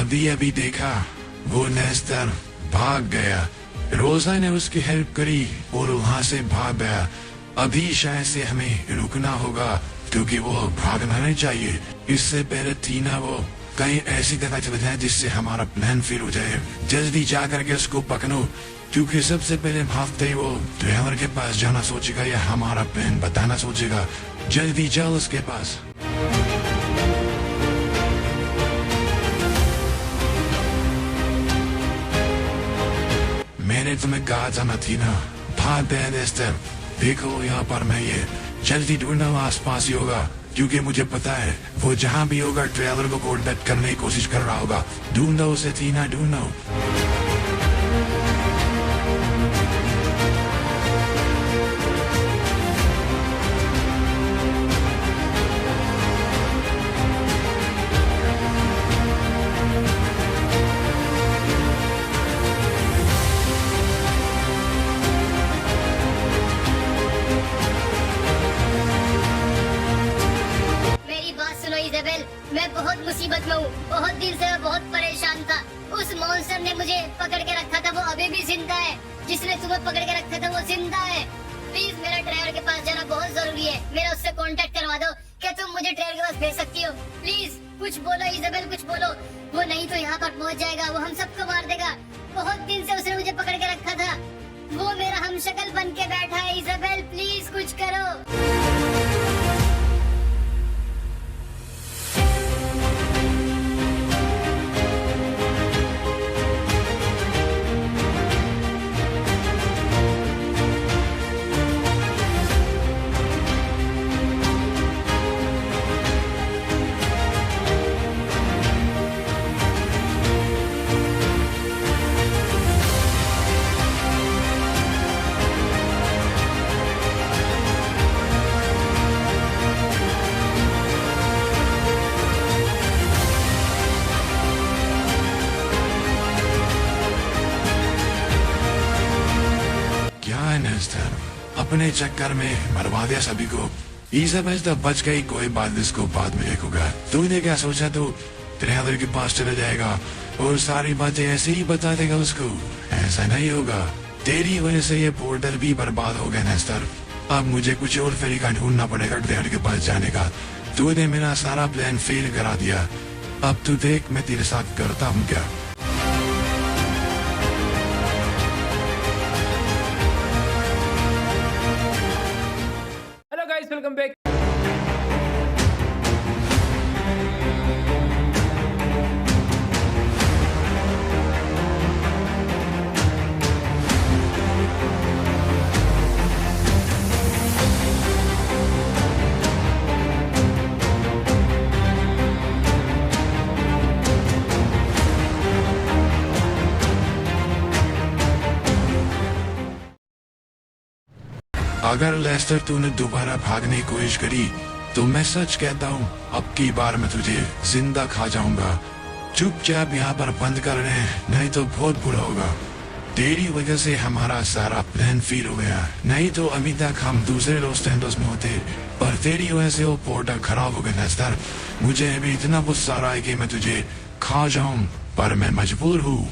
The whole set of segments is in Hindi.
अभी अभी देखा वो नेस्टर भाग गया। रोजा ने उसकी हेल्प करी और वहाँ से भाग गया। अभी शायद से हमें रुकना होगा क्योंकि वो भागना नहीं चाहिए। इससे पहले टीना वो कहीं ऐसी जगह चले जाए जिससे हमारा प्लान फेल हो जाए। जल्दी जा करके उसको पकड़ो क्योंकि सबसे पहले भागते ही वो ड्राइवर के पास जाना सोचेगा या हमारा प्लान बताना सोचेगा। जल्दी जाओ उसके पास। मैंने तुम्हें कहा था ना थी ना, भाग गया नेस्टर। देखो यहाँ पर मैं ये जल्दी ढूंढना आस पास ही होगा क्योंकि मुझे पता है वो जहाँ भी होगा ड्राइवर को कांटेक्ट करने की कोशिश कर रहा होगा। ढूंढो उसे थीना, ढूंढो। मैं बहुत मुसीबत में हूँ। बहुत दिन से मैं बहुत परेशान था। उस मॉन्स्टर ने मुझे पकड़ के रखा था, वो अभी भी जिंदा है। जिसने तुम्हें पकड़ के रखा था वो जिंदा है। प्लीज मेरा ड्राइवर के पास जाना बहुत जरूरी है। मेरा उससे कांटेक्ट करवा दो। क्या तुम मुझे ड्राइवर के पास भेज सकती हो? प्लीज कुछ बोलो इजाबेल, कुछ बोलो। वो नहीं तो यहाँ पर पहुँच जाएगा, वो हम सबको मार देगा। बहुत दिन से उसने मुझे पकड़ के रखा था। वो मेरा हमशक्ल बन के बैठा है। इजाबेल प्लीज कुछ करो। अपने चक्कर में मरवा दिया सभी को। इजाबेल तो बच गई, कोई बात, इसको बाद में देखूंगा। तूने क्या सोचा तू ड्राइवर के पास चले जाएगा और सारी बातें ऐसे ही बता देगा उसको? ऐसा नहीं होगा। तेरी वजह से ये पोर्टल भी बर्बाद हो गया नेस्टर। अब मुझे कुछ और तरीका ढूंढना पड़ेगा ड्राइवर के पास जाने का। तूने मेरा सारा प्लान फेल करा दिया। अब तू देख मैं तेरे साथ करता हूँ क्या। Welcome back. अगर लेस्टर तूने दोबारा भागने की कोशिश करी तो मैं सच कहता हूँ अब की बार मैं तुझे जिंदा खा जाऊंगा। चुपचाप यहाँ पर बंद कर रहे, नहीं तो बहुत बुरा होगा। तेरी वजह से हमारा सारा प्लान फेल हो गया। नहीं तो अभी तक हम दूसरे लॉस एंजल्स में होते, पर तेरी वजह से वो पोर्टल खराब हो गया नेस्टर। मुझे अभी इतना गुस्सा आ रहा है कि मैं तुझे खा जाऊं, पर मैं मजबूर हूँ।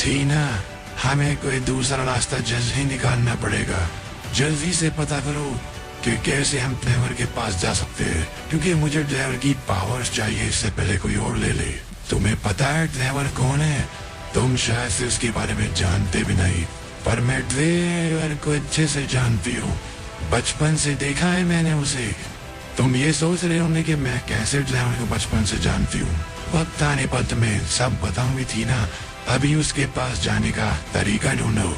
थीना, हमें कोई दूसरा रास्ता जल्द ही निकालना पड़ेगा। जल्दी से पता करो कि कैसे हम ड्राइवर के पास जा सकते हैं, क्योंकि मुझे ड्राइवर की पावर्स चाहिए इससे पहले कोई और ले ले। तुम्हें पता है ड्राइवर कौन है? तुम शायद से उसके बारे में जानते भी नहीं, पर मैं ड्राइवर को अच्छे से जानती हूँ। बचपन से देखा है मैंने उसे। तुम ये सोच रहे होंगे कि मैं कैसे ड्राइवर को बचपन से जानती हूँ। वक्त आने पर तुम्हें सब बताऊंगी थी ना। अभी उसके पास जाने का तरीका ढूंढो।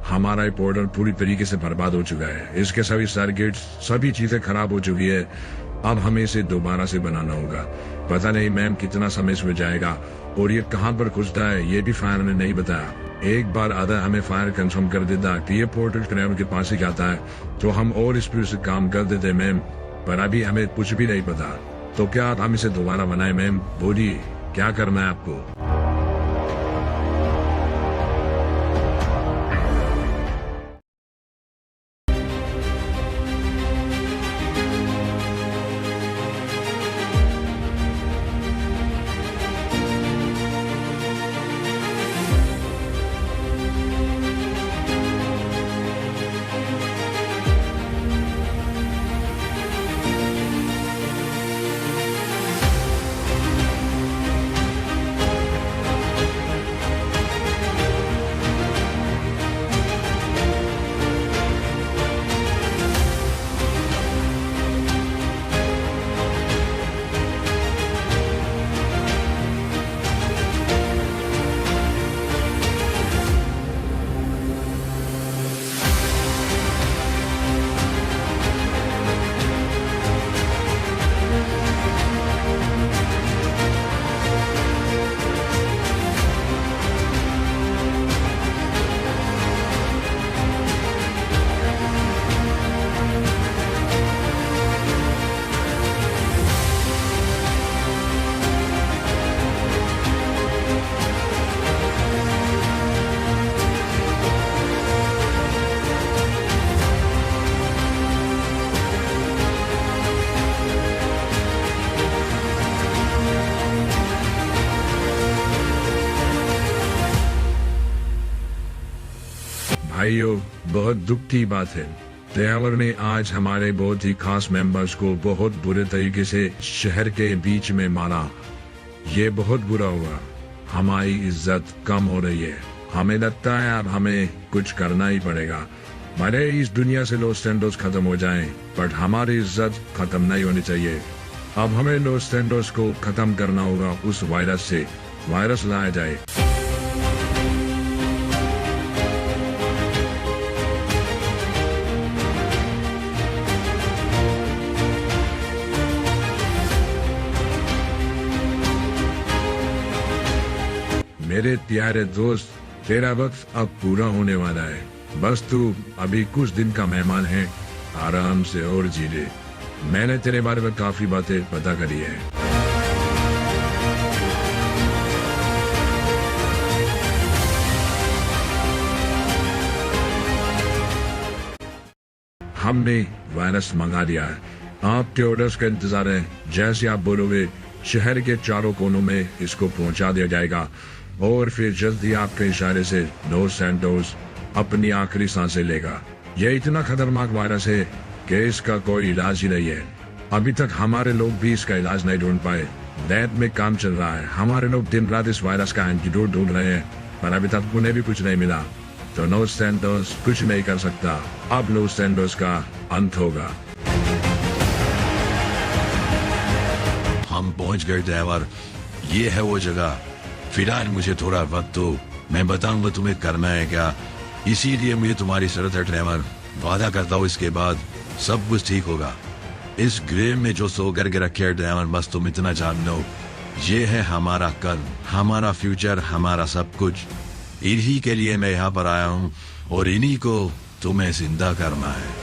हमारा ये पोर्टल पूरी तरीके से बर्बाद हो चुका है। इसके सभी सर्किट, सभी चीजें खराब हो चुकी है। अब हमें इसे दोबारा से बनाना होगा। पता नहीं मैम कितना समय इसमें जाएगा और ये कहाँ पर घुसता है ये भी फायर ने नहीं बताया। एक बार आधा हमें फायर कंफर्म कर देता कि ये पोर्टल ड्राइवर के पास ही जाता है तो हम और इस पर से काम कर देते मैम, पर अभी हमें कुछ भी नहीं पता। तो क्या हम इसे दोबारा बनाए मैम? बोलिए क्या करना है आपको? भाइयों, बहुत दुख की बात है, ड्राइवर ने आज हमारे बहुत ही खास मेंबर्स को बहुत बुरे तरीके से शहर के बीच में मारा। ये बहुत बुरा हुआ, हमारी इज्जत कम हो रही है। हमें लगता है अब हमें कुछ करना ही पड़ेगा। भले इस दुनिया से लॉस सैंटोस खत्म हो जाएं, बट हमारी इज्जत खत्म नहीं होनी चाहिए। अब हमें लॉस सैंटोस को खत्म करना होगा। उस वायरस से वायरस लाया जाए। मेरे प्यारे दोस्त, तेरा वक्त अब पूरा होने वाला है। बस तू अभी कुछ दिन का मेहमान है, आराम से और जी ले। मैंने तेरे बारे में काफी बातें पता करी है। हमने वायरस मंगा दिया है, आपके ऑर्डर्स का इंतजार है। जैसे आप बोलोगे, शहर के चारों कोनों में इसको पहुंचा दिया जाएगा और फिर जल्दी आपके इशारे से लॉस सैंटोस अपनी आखिरी सांसें लेगा। यह इतना खतरनाक वायरस है कि इसका कोई इलाज ही नहीं है। अभी तक हमारे लोग भी इसका इलाज नहीं ढूंढ पाए। लैब में काम चल रहा है, हमारे लोग दिन रात इस वायरस का एंटीडोट ढूंढ रहे हैं, पर अभी तक उन्हें भी कुछ नहीं मिला। तो लॉस सैंटोस कुछ नहीं कर सकता। अब लॉस सैंटोस का अंत होगा। हम पहुंच गए ड्राइवर, ये है वो जगह। फिलहाल मुझे थोड़ा वक्त दो, मैं बताऊंगा तुम्हें करना है क्या। इसीलिए मुझे तुम्हारी जरूरत है ड्राइवर। वादा करता हूँ इसके बाद सब कुछ ठीक होगा। इस ग्रेव में जो सो करके रखे है ड्राइवर, बस तुम इतना जान लो, ये है हमारा कल, हमारा फ्यूचर, हमारा सब कुछ। इन्हीं के लिए मैं यहाँ पर आया हूँ और इन्हीं को तुम्हें जिंदा करना है।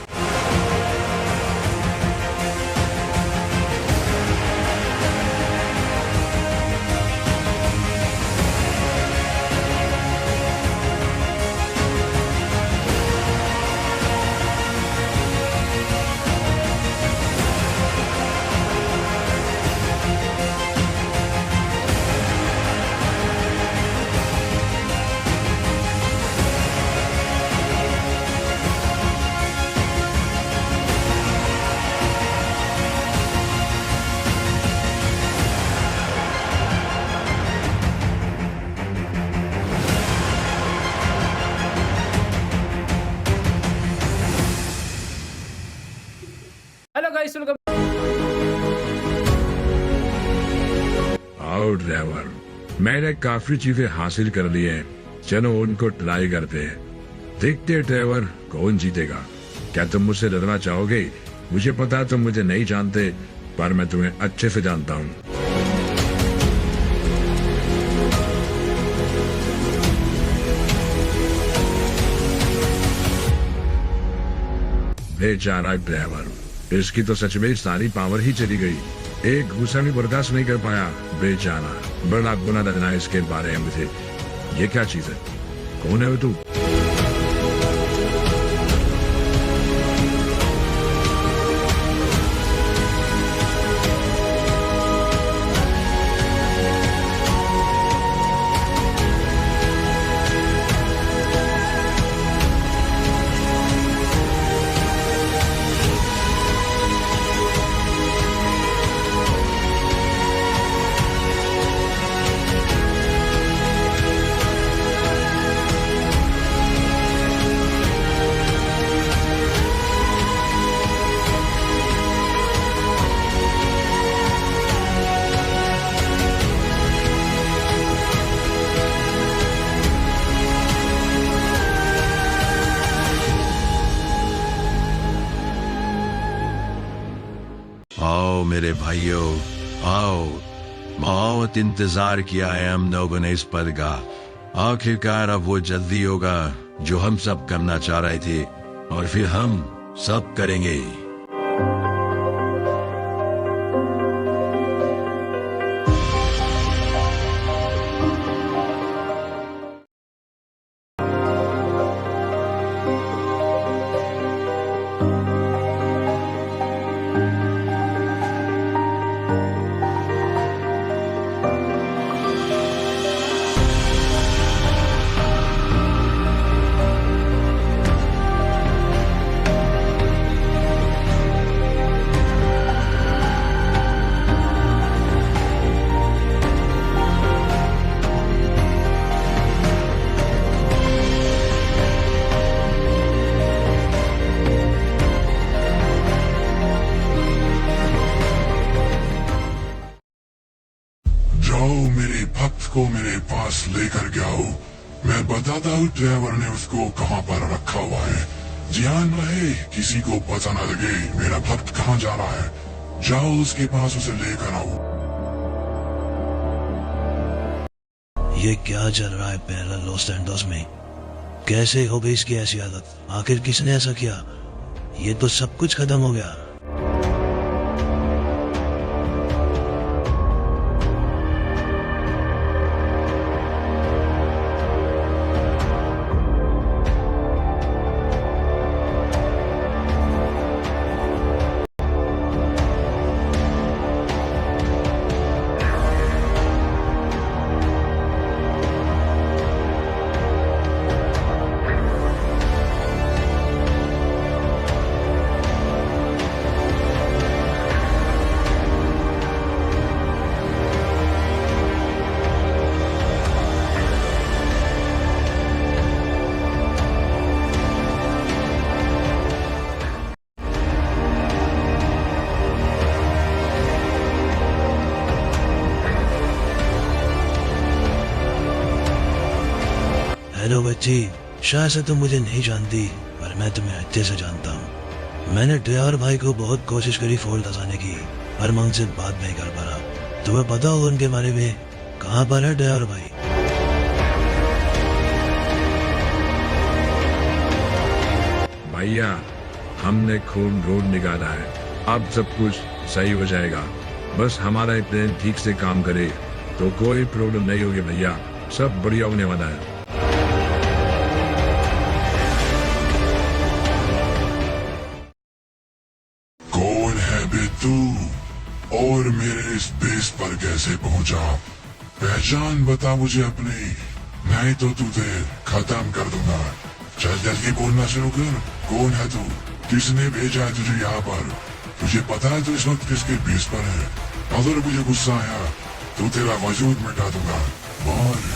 Hello guys, welcome. आओ ड्राइवर, मैंने काफी चीजें हासिल कर ली हैं, चलो उनको ट्राई करते हैं। देखते हैं ड्राइवर कौन जीतेगा। क्या तुम मुझसे लड़ना चाहोगे? मुझे पता है तुम मुझे नहीं जानते, पर मैं तुम्हें अच्छे से जानता हूँ। बेचारा ड्राइवर, इसकी तो सच में सारी पावर ही चली गई। एक गुस्सा भी बर्दाश्त नहीं कर पाया। बेचारा, बड़ा गुना लगना है इसके बारे में मुझे। ये क्या चीज है? कौन है तू? आओ मेरे भाइयों, आओ। बहुत इंतजार किया है हम लोगों ने इस पल का। आखिरकार अब वो जल्दी होगा जो हम सब करना चाह रहे थे, और फिर हम सब करेंगे। बताता हूँ ड्राइवर ने उसको कहाँ पर रखा हुआ है। ध्यान रहे किसी को पता न लगे मेरा भक्त कहाँ जा रहा है। जाओ उसके पास उसे लेकर आओ। ये क्या चल रहा है पैरेलल लॉस एंजल्स में? कैसे हो गई इसकी ऐसी आदत? आखिर किसने ऐसा किया? ये तो सब कुछ खत्म हो गया। हेलो बच्ची, शायद से तुम मुझे नहीं जानती पर मैं तुम्हें अच्छे से जानता हूँ। मैंने ड्राइवर भाई को बहुत कोशिश करी फोन दसाने की, पर मैं उनसे बात नहीं कर पा रहा। तुम्हें पता होगा उनके बारे में? कहाँ पर है ड्राइवर भाई? भैया, हमने खून ढूंढ निकाला है। अब सब कुछ सही हो जाएगा। बस हमारा प्लान ठीक से काम करे तो कोई प्रॉब्लम नहीं होगी भैया। सब बढ़िया होने वाला है। कौन है बे तू और मेरे इस बेस पर कैसे पहुंचा? पहचान बता मुझे अपनी, नहीं तो तुझे खत्म कर दूंगा। चल जल्दी बोलना शुरू कर। कौन है तू? किसने भेजा है तुझे यहाँ पर? तुझे पता है तू इस वक्त किसके बेस पर है? अगर मुझे गुस्सा आया तो तेरा वजूद मिटा दूंगा। बोल।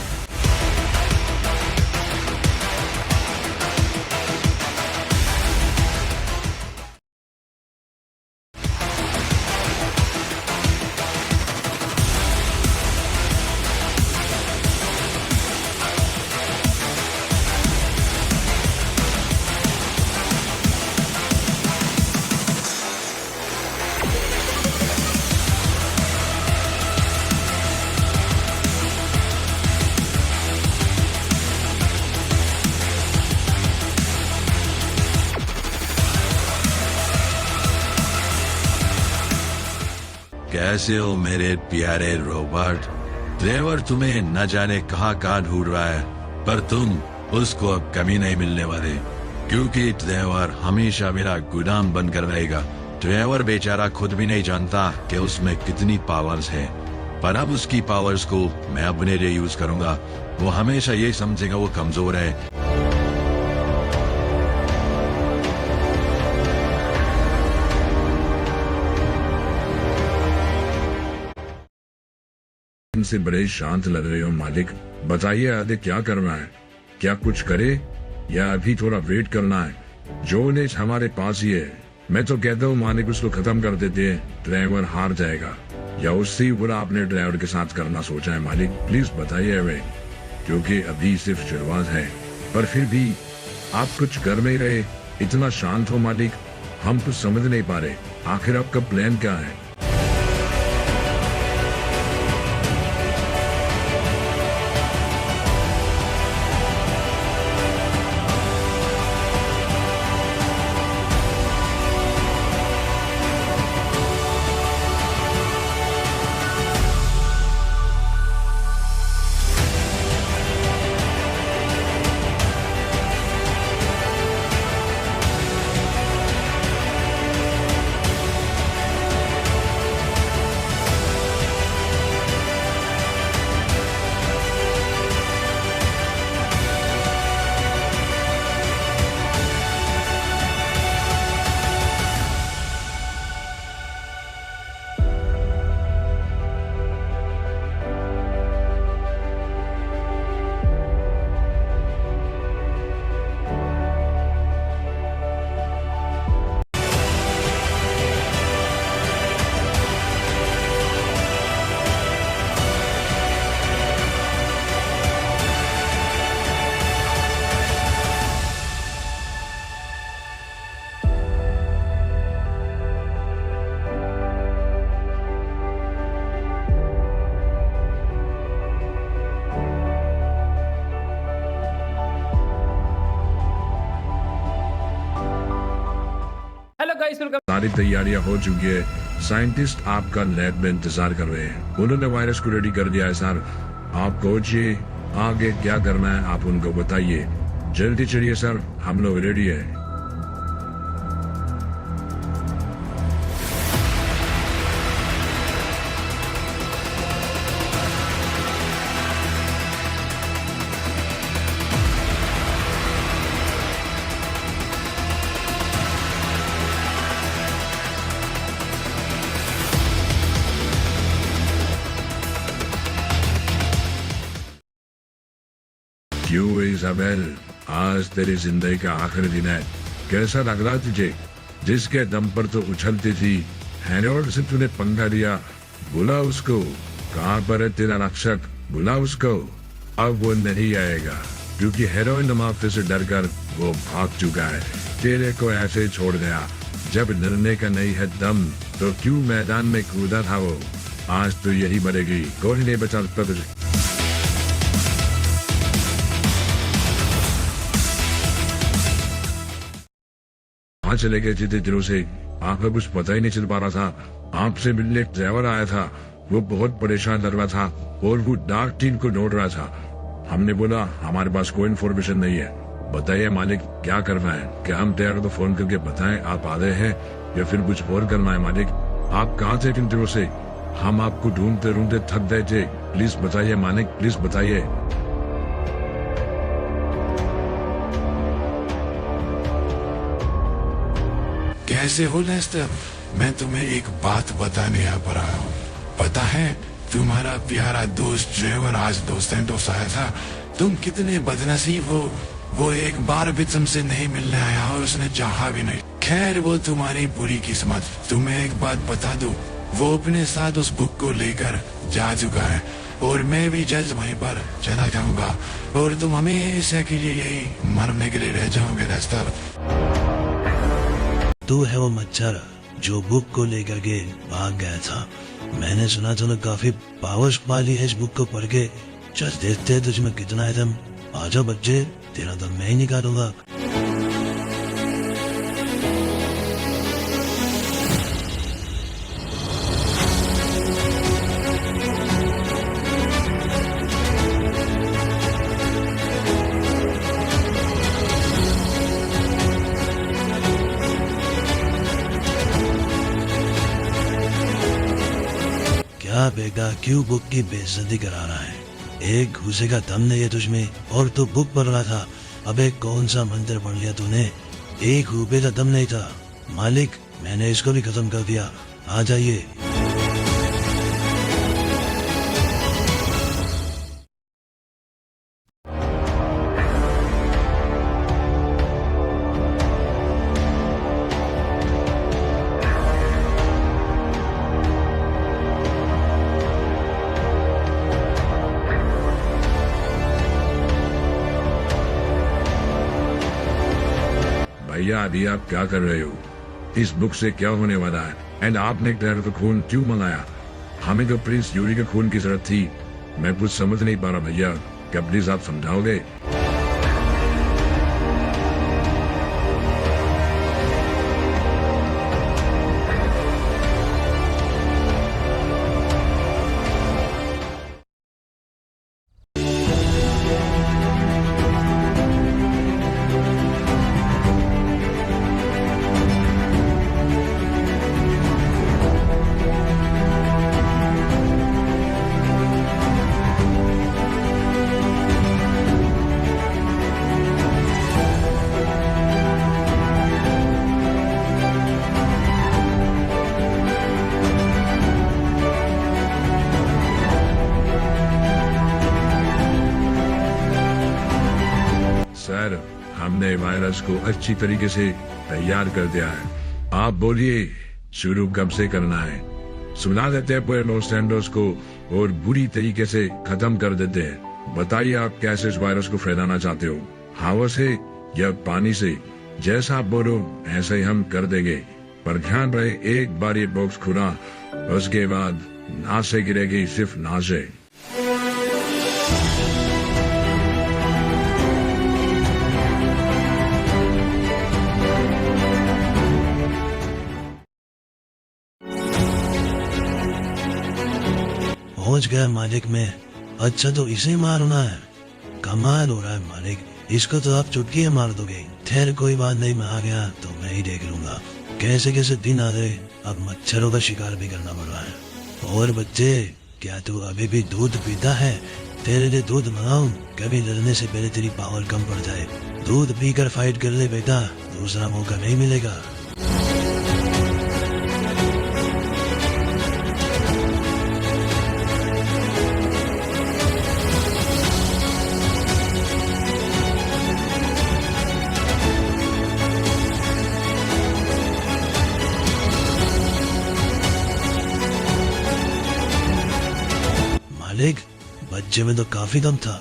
कैसे हो मेरे प्यारे रोबोट? ड्राइवर तुम्हें न जाने कहाँ ढूंढ रहा है, पर तुम उसको अब कभी नहीं मिलने वाले, क्योंकि ड्राइवर हमेशा मेरा गुलाम बनकर रहेगा। ड्राइवर बेचारा खुद भी नहीं जानता कि उसमें कितनी पावर्स है, पर अब उसकी पावर्स को मैं अपने लिए यूज करूंगा। वो हमेशा ये समझेगा वो कमजोर है। इनसे बड़े शांत लग रहे हो मालिक। बताइए आगे क्या करना है? क्या कुछ करे या अभी थोड़ा वेट करना है? जोनेज हमारे पास ही है। मैं तो कहता हूँ मालिक उसको खत्म कर देते हैं, ड्राइवर हार जाएगा। या उससे ही बुरा आपने ड्राइवर के साथ करना सोचा है मालिक? प्लीज बताइए हमें, क्योंकि अभी सिर्फ शुरुआत है। पर फिर भी आप कुछ कर नहीं रहे, इतना शांत हो मालिक। हम कुछ समझ नहीं पा रहे, आखिर आपका प्लान क्या है? सारी तैयारियां हो चुकी है। साइंटिस्ट आपका लैब में इंतजार कर रहे हैं। उन्होंने वायरस को रेडी कर दिया है सर। आप पहुंचिए, आगे क्या करना है आप उनको बताइए। जल्दी चलिए सर, हम लोग रेडी है। क्यों इजाबेल, आज तेरी जिंदगी का आखिरी दिन है। कैसा लग रहा तुझे? जिसके दम पर तो उछलती थी, हैरोल्ड से तूने पंगा लिया। बुला उसको। कहाँ पर है तेरा रक्षक? बुला उसको। अब वो नहीं आएगा क्योंकि हेरोइन माफिया से डरकर वो भाग चुका है। तेरे को ऐसे ही छोड़ गया। जब लड़ने का नहीं है दम तो क्यों मैदान में कूदा था वो? आज तो यही मरेगी, कोई नहीं बचा सकता तुझे। कहाँ चले गए जितने दिनों से? आपको कुछ पता ही नहीं चल पा रहा था। आपसे मिलने एक ड्राइवर आया था, वो बहुत परेशान लग रहा था और वो डार्क टीम को ढूंढ रहा था। हमने बोला हमारे पास कोई इन्फॉर्मेशन नहीं है, बताइए मालिक क्या करना है? क्या हम तैयार तो फोन करके बताएं आप आ रहे हैं या फिर कुछ और करना है? मालिक आप कहाँ थे इतने दिनों से? हम आपको ढूंढते ढूंढते थक गए थे। प्लीज बताइए मालिक, प्लीज बताइए। कैसे हो लेस्टर? मैं तुम्हें एक बात बताने यहाँ पर आया हूँ। पता है तुम्हारा प्यारा दोस्त ड्राइवर आज दोस्त आया था। तुम कितने बदनसीब हो, वो एक बार भी तुमसे नहीं मिलने आया और उसने चाहा भी नहीं। खैर वो तुम्हारी बुरी किस्मत। तुम्हें एक बात बता दूं, वो अपने साथ उस बुक को लेकर जा चुका है और मैं भी जल्द वहीं पर चला जाऊंगा और तुम हमेशा के लिए यही मरने के लिए रह जाओगे लेस्टर। तू है वो मच्छर जो बुक को लेकर के भाग गया था। मैंने सुना तूने काफी पावर्स पाली है इस बुक को पढ़ के। चल देखते हैं तुझमें कितना है दम। आजा बच्चे, तेरा दम मैं ही निकालूंगा। क्या बेटा, क्यों बुक की बेइज्जती करा रहा है? एक घूसे का दम नहीं है तुझमें और तू बुक पढ़ रहा था। अबे कौन सा मंत्र पढ़ लिया तूने? एक रुपए का दम नहीं था। मालिक मैंने इसको भी खत्म कर दिया। आ जाइए। भैया अभी आप क्या कर रहे हो? इस बुक से क्या होने वाला है? एंड आपने क्लैरा का खून क्यों मंगाया? हमें तो प्रिंस यूरी के खून की जरूरत थी। मैं कुछ समझ नहीं पा रहा भैया, क्या प्लीज आप समझाओगे? सर हमने वायरस को अच्छी तरीके से तैयार कर दिया है। आप बोलिए शुरू कब से करना है? सुना देते हैं पूरे लॉस एंजल्स को और बुरी तरीके से खत्म कर देते हैं। बताइए आप कैसे इस वायरस को फैलाना चाहते हो? हवा से या पानी से? जैसा आप बोलो ऐसा ही हम कर देंगे, पर ध्यान रहे एक बार ये बॉक्स खुला उसके बाद नासे गिरेगी, सिर्फ नासे। पहुंच गया मालिक में। अच्छा तो इसे मारना है, कमाल हो रहा है मालिक, इसको तो आप चुटकी मार दोगे। खैर कोई बात नहीं, मैं आ गया तो मैं ही देख लूंगा। कैसे कैसे दिन आ गए, अब मच्छरों का शिकार भी करना पड़ रहा है। और बच्चे, क्या तू अभी भी दूध पीता है? तेरे लिए दूध मंगाऊं? कभी लड़ने से पहले तेरी पावर कम पड़ जाए। दूध पीकर फाइट कर ले बेटा, दूसरा मौका नहीं मिलेगा। मालिक, बच्चे में तो काफी दम था।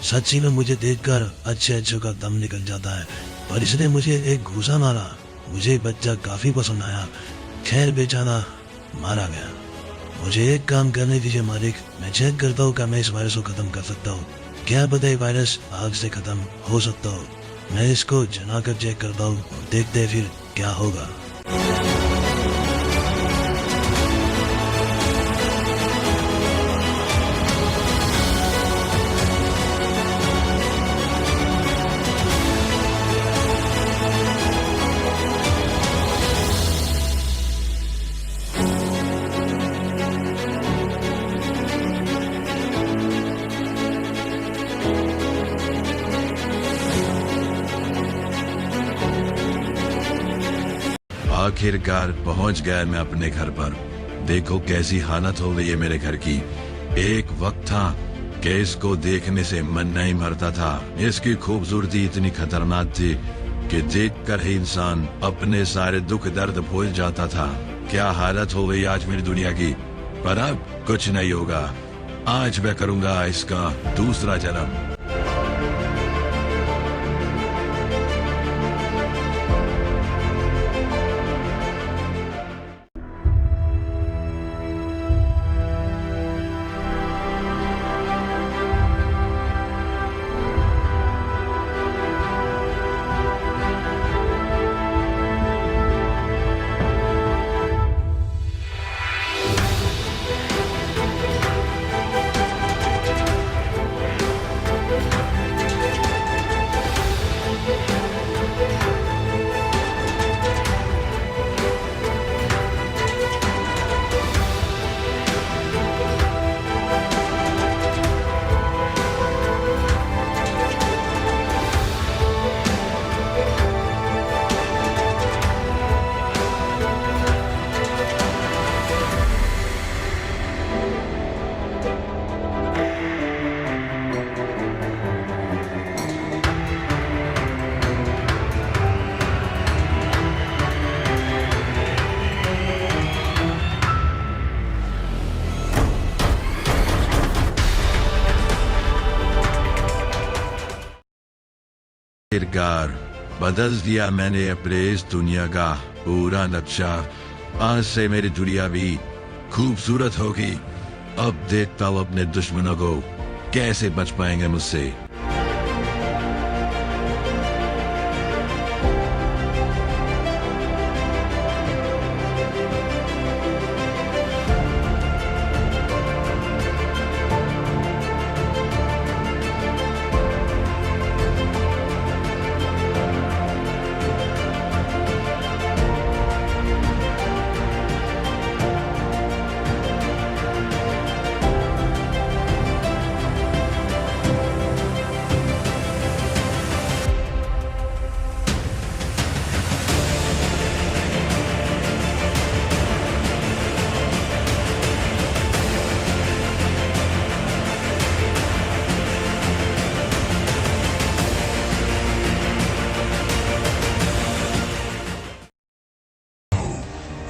सच्ची में मुझे देखकर अच्छे अच्छे का दम निकल जाता है, पर इसने मुझे एक घूसा मारा। मुझे बच्चा काफी पसंद आया। खैर बेचारा मारा गया। मुझे एक काम करने दीजिए मालिक, मैं चेक करता हूँ क्या मैं इस वायरस को खत्म कर सकता हूँ। क्या पता ये वायरस आग से खत्म हो सकता हो। मैं इसको जलाकर चेक करता हूँ, देखते हैं फिर क्या होगा। आखिरकार पहुंच गया मैं अपने घर पर। देखो कैसी हालत हो गई है मेरे घर की। एक वक्त था कि इसको देखने से मन नहीं भरता था। इसकी खूबसूरती इतनी खतरनाक थी कि देखकर ही इंसान अपने सारे दुख दर्द भूल जाता था। क्या हालत हो गई आज मेरी दुनिया की। पर अब कुछ नहीं होगा, आज मैं करूंगा इसका दूसरा जन्म। आखिरकार बदल दिया मैंने अपने इस दुनिया का पूरा नक्शा। आज से मेरी दुनिया भी खूबसूरत होगी। अब देखता हूँ अपने दुश्मनों को कैसे बच पाएंगे मुझसे।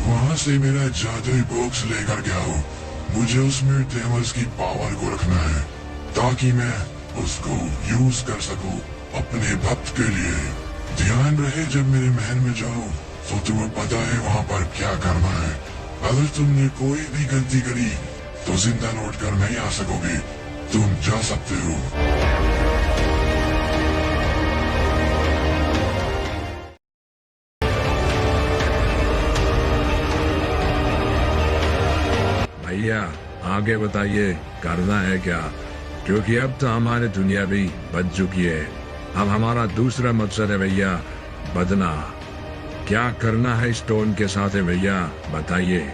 वहाँ से मेरा जादुई बॉक्स लेकर गया हूँ। मुझे उसमें डेमल्स की पावर को रखना है ताकि मैं उसको यूज कर सकूं अपने भक्त के लिए। ध्यान रहे जब मेरे महल में जाओ तो तुम्हें पता है वहाँ पर क्या करना है। अगर तुमने कोई भी गलती करी तो जिंदा लौट कर नहीं आ सकोगे। तुम जा सकते हो। भैया आगे बताइए करना है क्या, क्योंकि अब तो हमारी दुनिया भी बद चुकी है। अब हमारा दूसरा मकसद है भैया बदना। क्या करना है स्टोन के साथ है भैया, बताइए।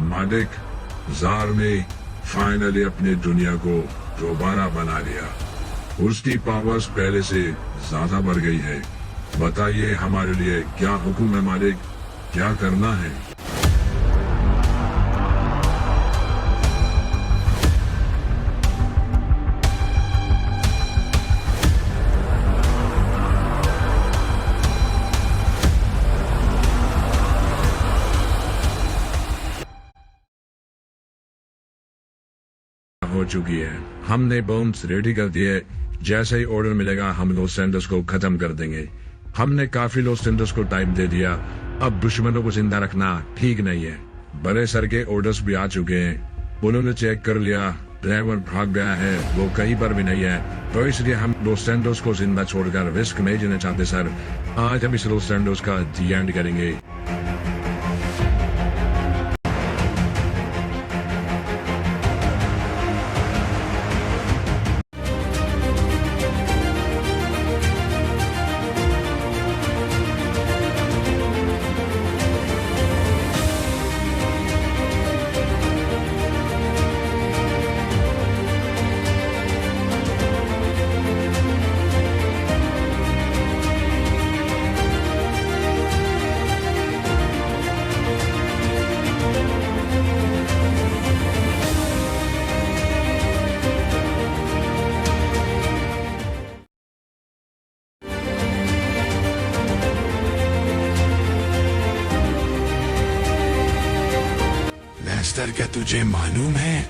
मालिक, जार ने फाइनली अपनी दुनिया को दोबारा बना लिया। उसकी पावर्स पहले से ज्यादा बढ़ गई है। बताइए हमारे लिए क्या हुक्म है मालिक, क्या करना है? हो चुकी है, हमने बॉम्ब्स रेडी कर दिए। जैसे ही ऑर्डर मिलेगा हम लॉस सैंटोस को खत्म कर देंगे। हमने काफी लॉस सैंटोस को टाइम दे दिया, अब दुश्मनों को जिंदा रखना ठीक नहीं है। बड़े सर के ऑर्डर्स भी आ चुके हैं, उन्होंने चेक कर लिया, ड्राइवर भाग गया है, वो कहीं पर भी नहीं है। तो इसलिए हम लॉस सैंटोस को जिंदा छोड़कर रिस्क नहीं लेना चाहते सर। आज हम इस लॉस सैंटोस का दी एंड करेंगे। लेस्टर, क्या तुझे मालूम है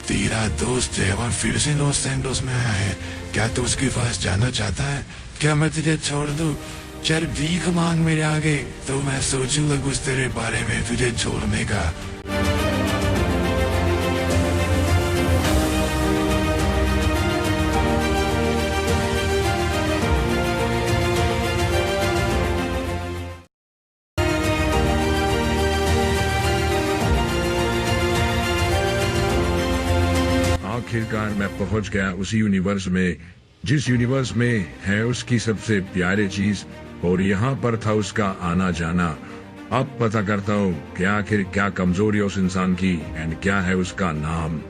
तेरा दोस्त ट्रेवर फिर से लॉस सैंटोस में आया है? क्या तू उसके पास जाना चाहता है? क्या मैं तुझे छोड़ दूं? चल भीख मांग मेरे आगे, तो मैं सोचूंगा कुछ तेरे बारे में तुझे छोड़ने का। आखिरकार मैं पहुंच गया उसी यूनिवर्स में जिस यूनिवर्स में है उसकी सबसे प्यारी चीज, और यहाँ पर था उसका आना जाना। अब पता करता हूँ कि आखिर क्या कमजोरी है उस इंसान की एंड क्या है उसका नाम।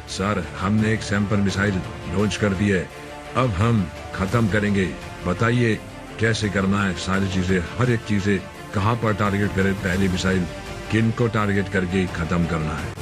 सर, हमने एक सैंपल मिसाइल लॉन्च कर दी है। अब हम खत्म करेंगे। बताइए कैसे करना है सारी चीजें, हर एक चीजें कहाँ पर टारगेट करें, पहली मिसाइल किन को टारगेट करके खत्म करना है।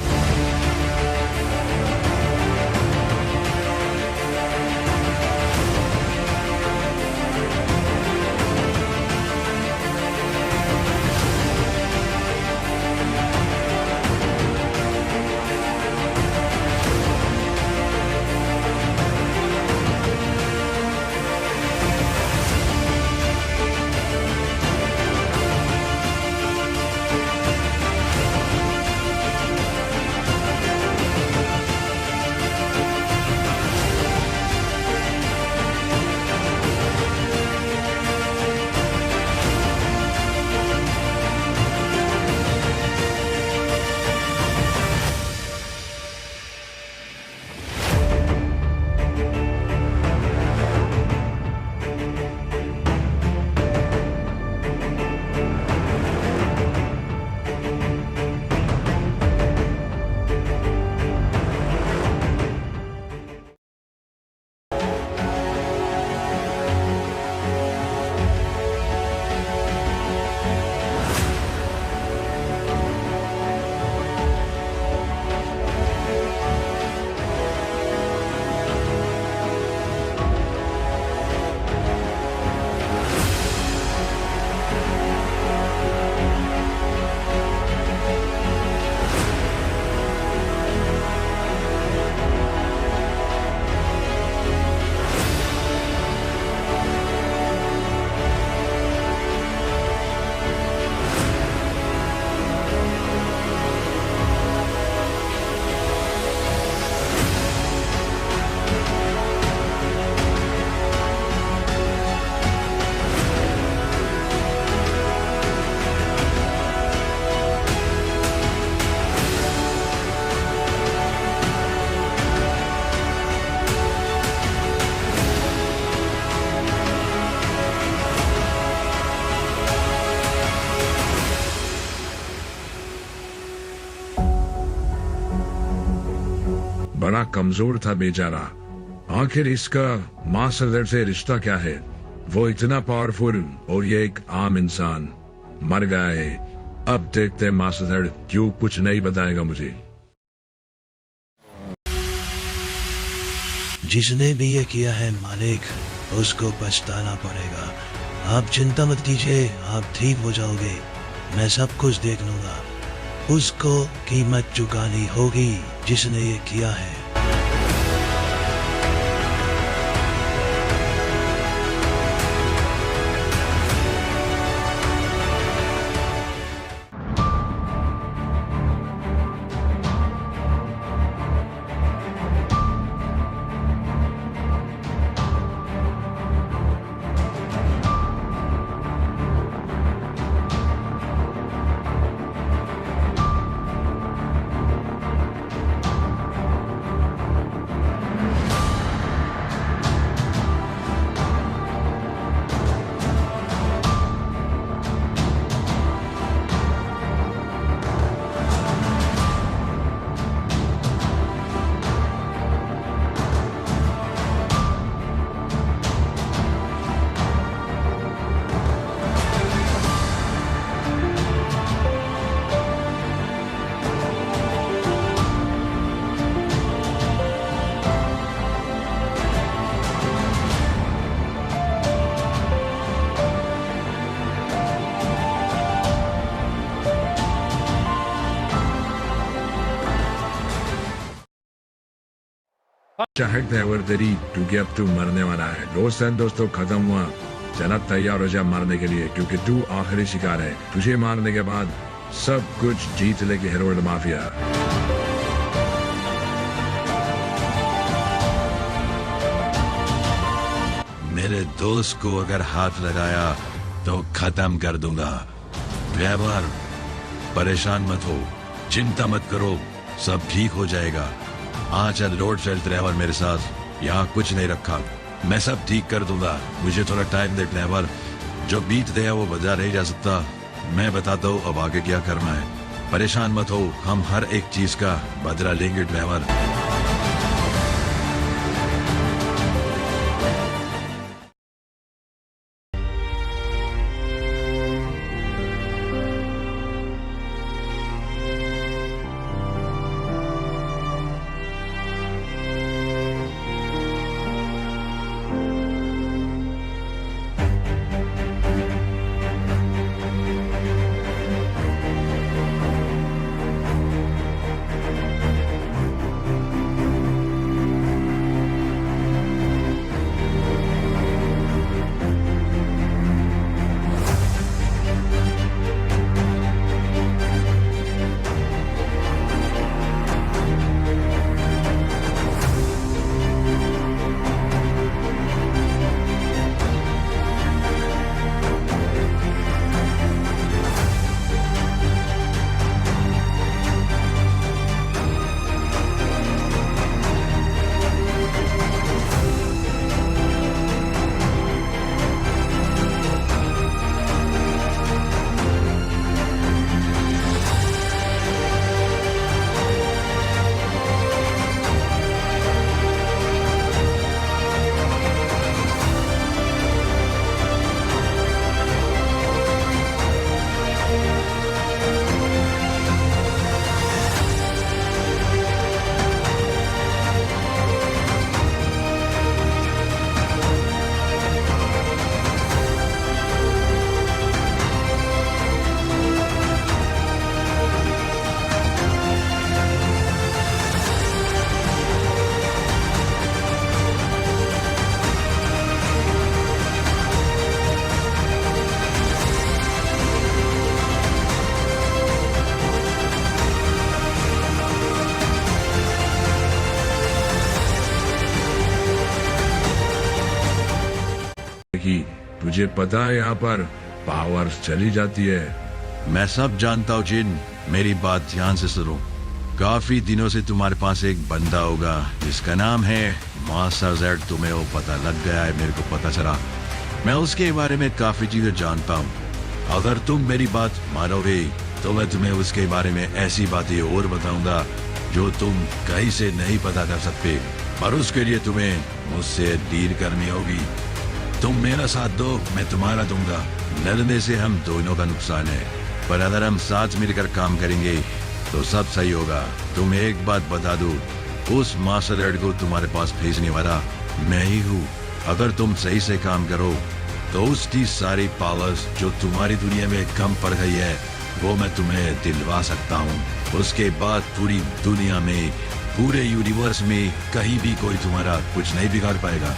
बड़ा कमजोर था बेचारा। आखिर इसका मास्टर से रिश्ता क्या है? वो इतना पावरफुल और ये एक आम इंसान मर गया है। अब देखते मास्टर क्यों कुछ नहीं बताएगा मुझे। जिसने भी ये किया है मालिक, उसको पछताना पड़ेगा। आप चिंता मत कीजिए, आप ठीक हो जाओगे। मैं सब कुछ देख लूंगा। उसको कीमत चुकानी होगी जिसने ये किया है। चाहत है और तेरी क्योंकि अब तू मरने वाला है। दोस्तों खत्म हुआ। जनाब तैयार हो जा मारने के लिए, क्योंकि तू आखिरी शिकार है। तुझे मारने के बाद सब कुछ जीत लेगी हेरोल्ड माफिया। मेरे दोस्त को अगर हाथ लगाया तो खत्म कर दूंगा। ड्राइवर, परेशान मत हो, चिंता मत करो, सब ठीक हो जाएगा। आज रोड सेल ड्राइवर मेरे साथ, यहाँ कुछ नहीं रखा, मैं सब ठीक कर दूंगा। मुझे थोड़ा टाइम दे ड्राइवर, जो बीत गया वो बजा नहीं जा सकता। मैं बताता हूँ अब आगे क्या करना है। परेशान मत हो, हम हर एक चीज का बदला लेंगे ड्राइवर। मुझे पता है यहाँ पर पावर चली जाती है। मैं सब जानता हूँ जिन, मेरी बात ध्यान से सुनो। काफी दिनों से तुम्हारे पास एक बंदा होगा जिसका नाम है मास्टर जेड। तुम्हें वो पता लग गया है, मेरे को पता चला। मैं उसके बारे में काफी चीजें जानता हूँ। अगर तुम मेरी बात मानोगे तो मैं तुम्हें उसके बारे में ऐसी बातें और बताऊंगा जो तुम कहीं से नहीं पता कर सकते। पर उसके लिए तुम्हें मुझसे डील करनी होगी। तुम मेरा साथ दो, मैं तुम्हारा दूंगा। लड़ने से हम दोनों का नुकसान है, पर अगर हम साथ मिलकर काम करेंगे तो सब सही होगा। तुम एक बात बता दो, उस मास्टर जेड को तुम्हारे पास भेजने वाला मैं ही हूँ। अगर तुम सही से काम करो तो उसकी सारी पावर्स जो तुम्हारी दुनिया में कम पड़ गई है वो मैं तुम्हें दिलवा सकता हूँ। उसके बाद पूरी दुनिया में, पूरे यूनिवर्स में कहीं भी कोई तुम्हारा कुछ नहीं बिगाड़ पाएगा।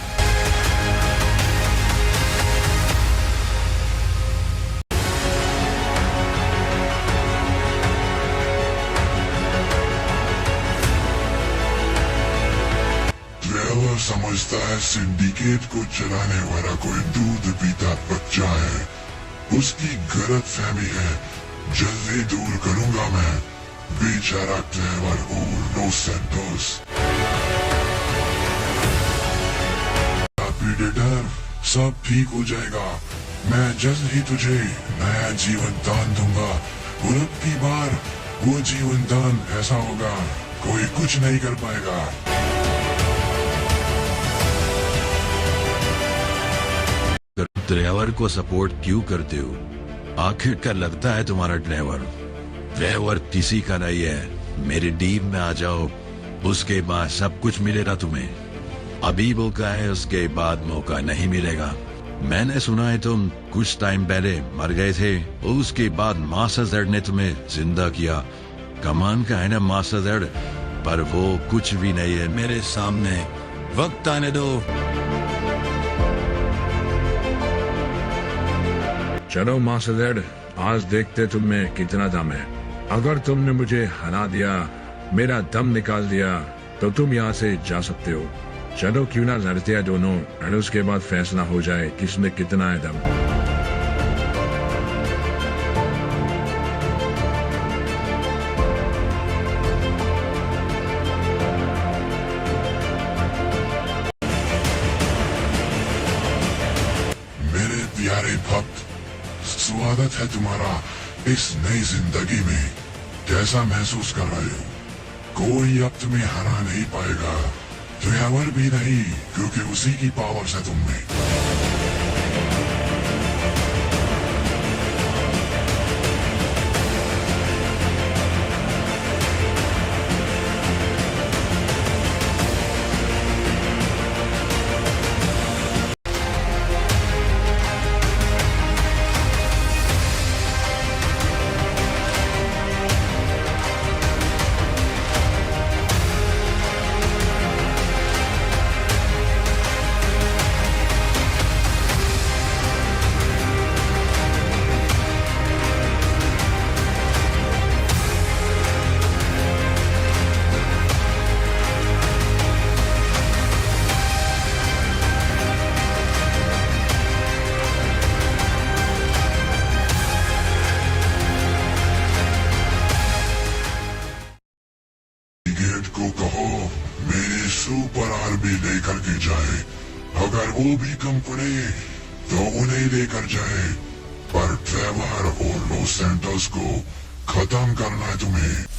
ट्रेवर समझता है सिंडिकेट को चलाने वाला कोई दूध पीता बच्चा है। उसकी गलत फहमी है, जल्दी दूर करूंगा मैं बेचारा ट्रेवर और लोस सैंटोस। प्रीडेटर, सब ठीक हो जाएगा। मैं जल्द ही तुझे नया जीवन दान दूंगा और अब की बार वो जीवन दान ऐसा होगा कोई कुछ नहीं कर पाएगा। ड्राइवर को सपोर्ट क्यों करते हो? आखिर क्या लगता है तुम्हारा ड्राइवर किसी का नहीं है। मेरी टीम में आ जाओ, उसके बाद सब कुछ मिलेगा तुम्हें। अभी मौका है, उसके बाद मौका नहीं मिलेगा। मैंने सुना है तुम कुछ टाइम पहले मर गए थे, उसके बाद मास्टर जेड ने तुम्हें जिंदा किया। कमान का है ना मास्टर जेड, पर वो कुछ भी नहीं है मेरे सामने। वक्त आने दो। चलो मास्टर जेड, आज देखते तुम में कितना दम है। अगर तुमने मुझे हरा दिया, मेरा दम निकाल दिया, तो तुम यहाँ से जा सकते हो। चलो क्यों ना लड़ते हैं दोनों, और उसके बाद फैसला हो जाए किसने कितना है दम। मेरे प्यारे भक्त, स्वागत है तुम्हारा इस नई जिंदगी में। कैसा महसूस कर रहे हो? कोई अब तुम्हें हरा नहीं पाएगा, ड्राइवर भी नहीं, क्योंकि उसी की पावर है तुम में। को कहो मेरी सुपर आर्मी लेकर के जाए। अगर वो भी कम पड़े तो उन्हें लेकर जाए, पर ट्रेवर और लोस सैंटोस को खत्म करना है तुम्हें।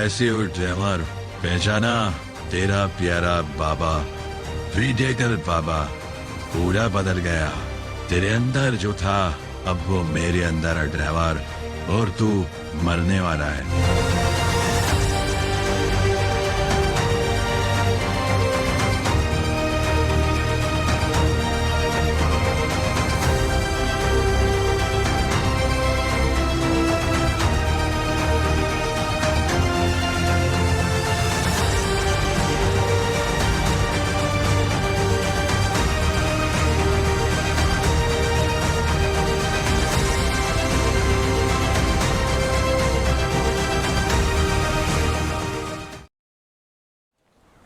कैसे हो ड्राइवर? पहचाना? तेरा प्यारा बाबा, प्रीडेटर बाबा, पूरा बदल गया। तेरे अंदर जो था अब वो मेरे अंदर है ड्राइवर, और तू मरने वाला है।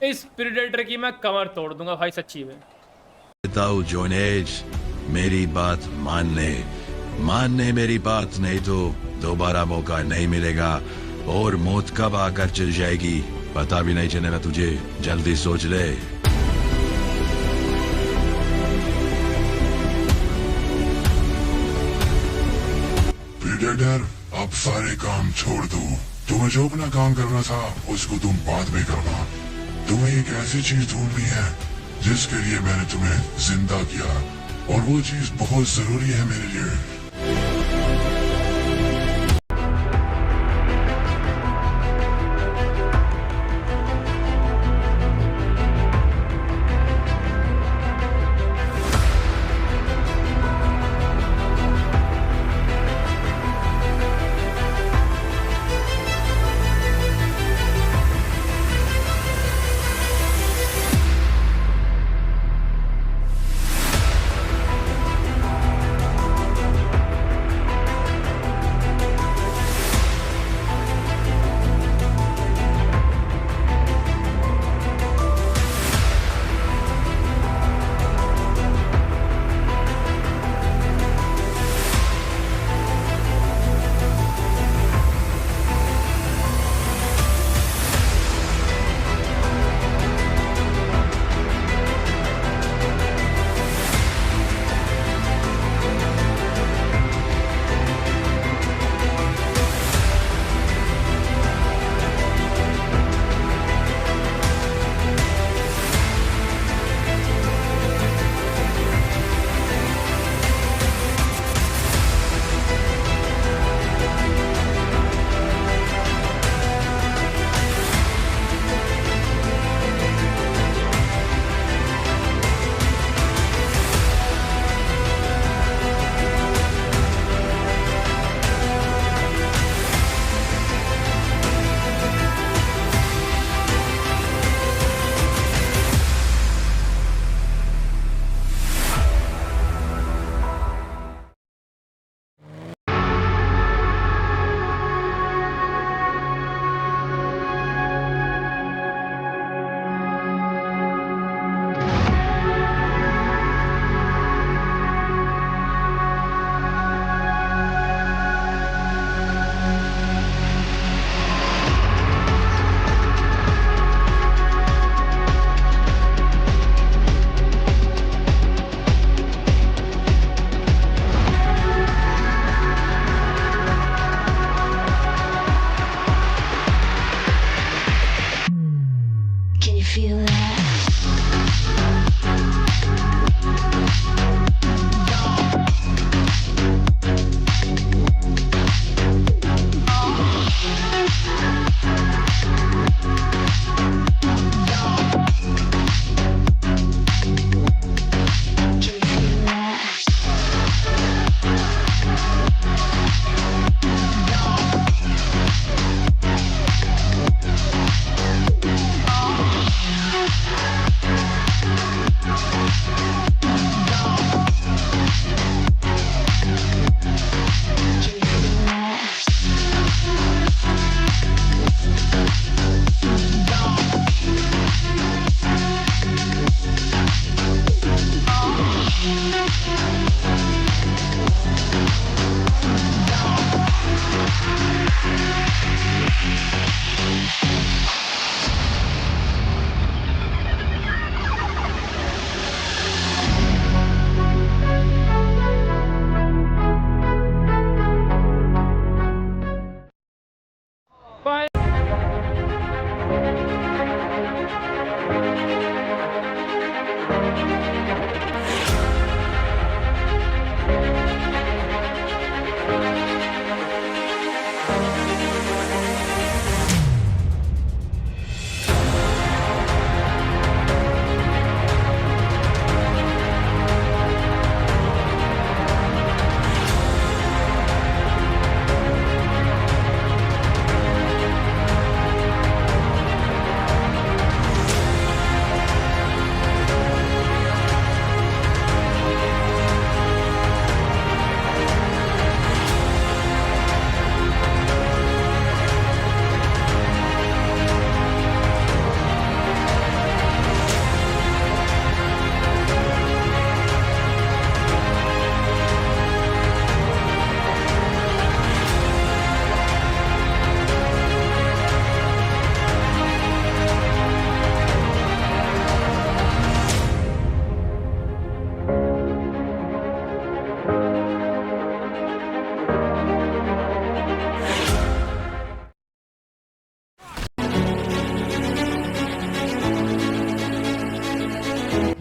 इस प्रीडेटर की मैं कमर तोड़ दूंगा भाई सच्ची में। बताओ जोनेज, मेरी बात मान ले मेरी बात, नहीं तो दोबारा मौका नहीं मिलेगा और मौत कब आकर चल जाएगी पता भी नहीं चलेगा तुझे। जल्दी सोच ले। प्रीडेटर, अब सारे काम छोड़ दो। तुम्हें जो अपना काम करना था उसको तुम बाद में करना। तुम्हें एक ऐसी चीज ढूंढनी है जिसके लिए मैंने तुम्हें जिंदा किया, और वो चीज बहुत जरूरी है मेरे लिए।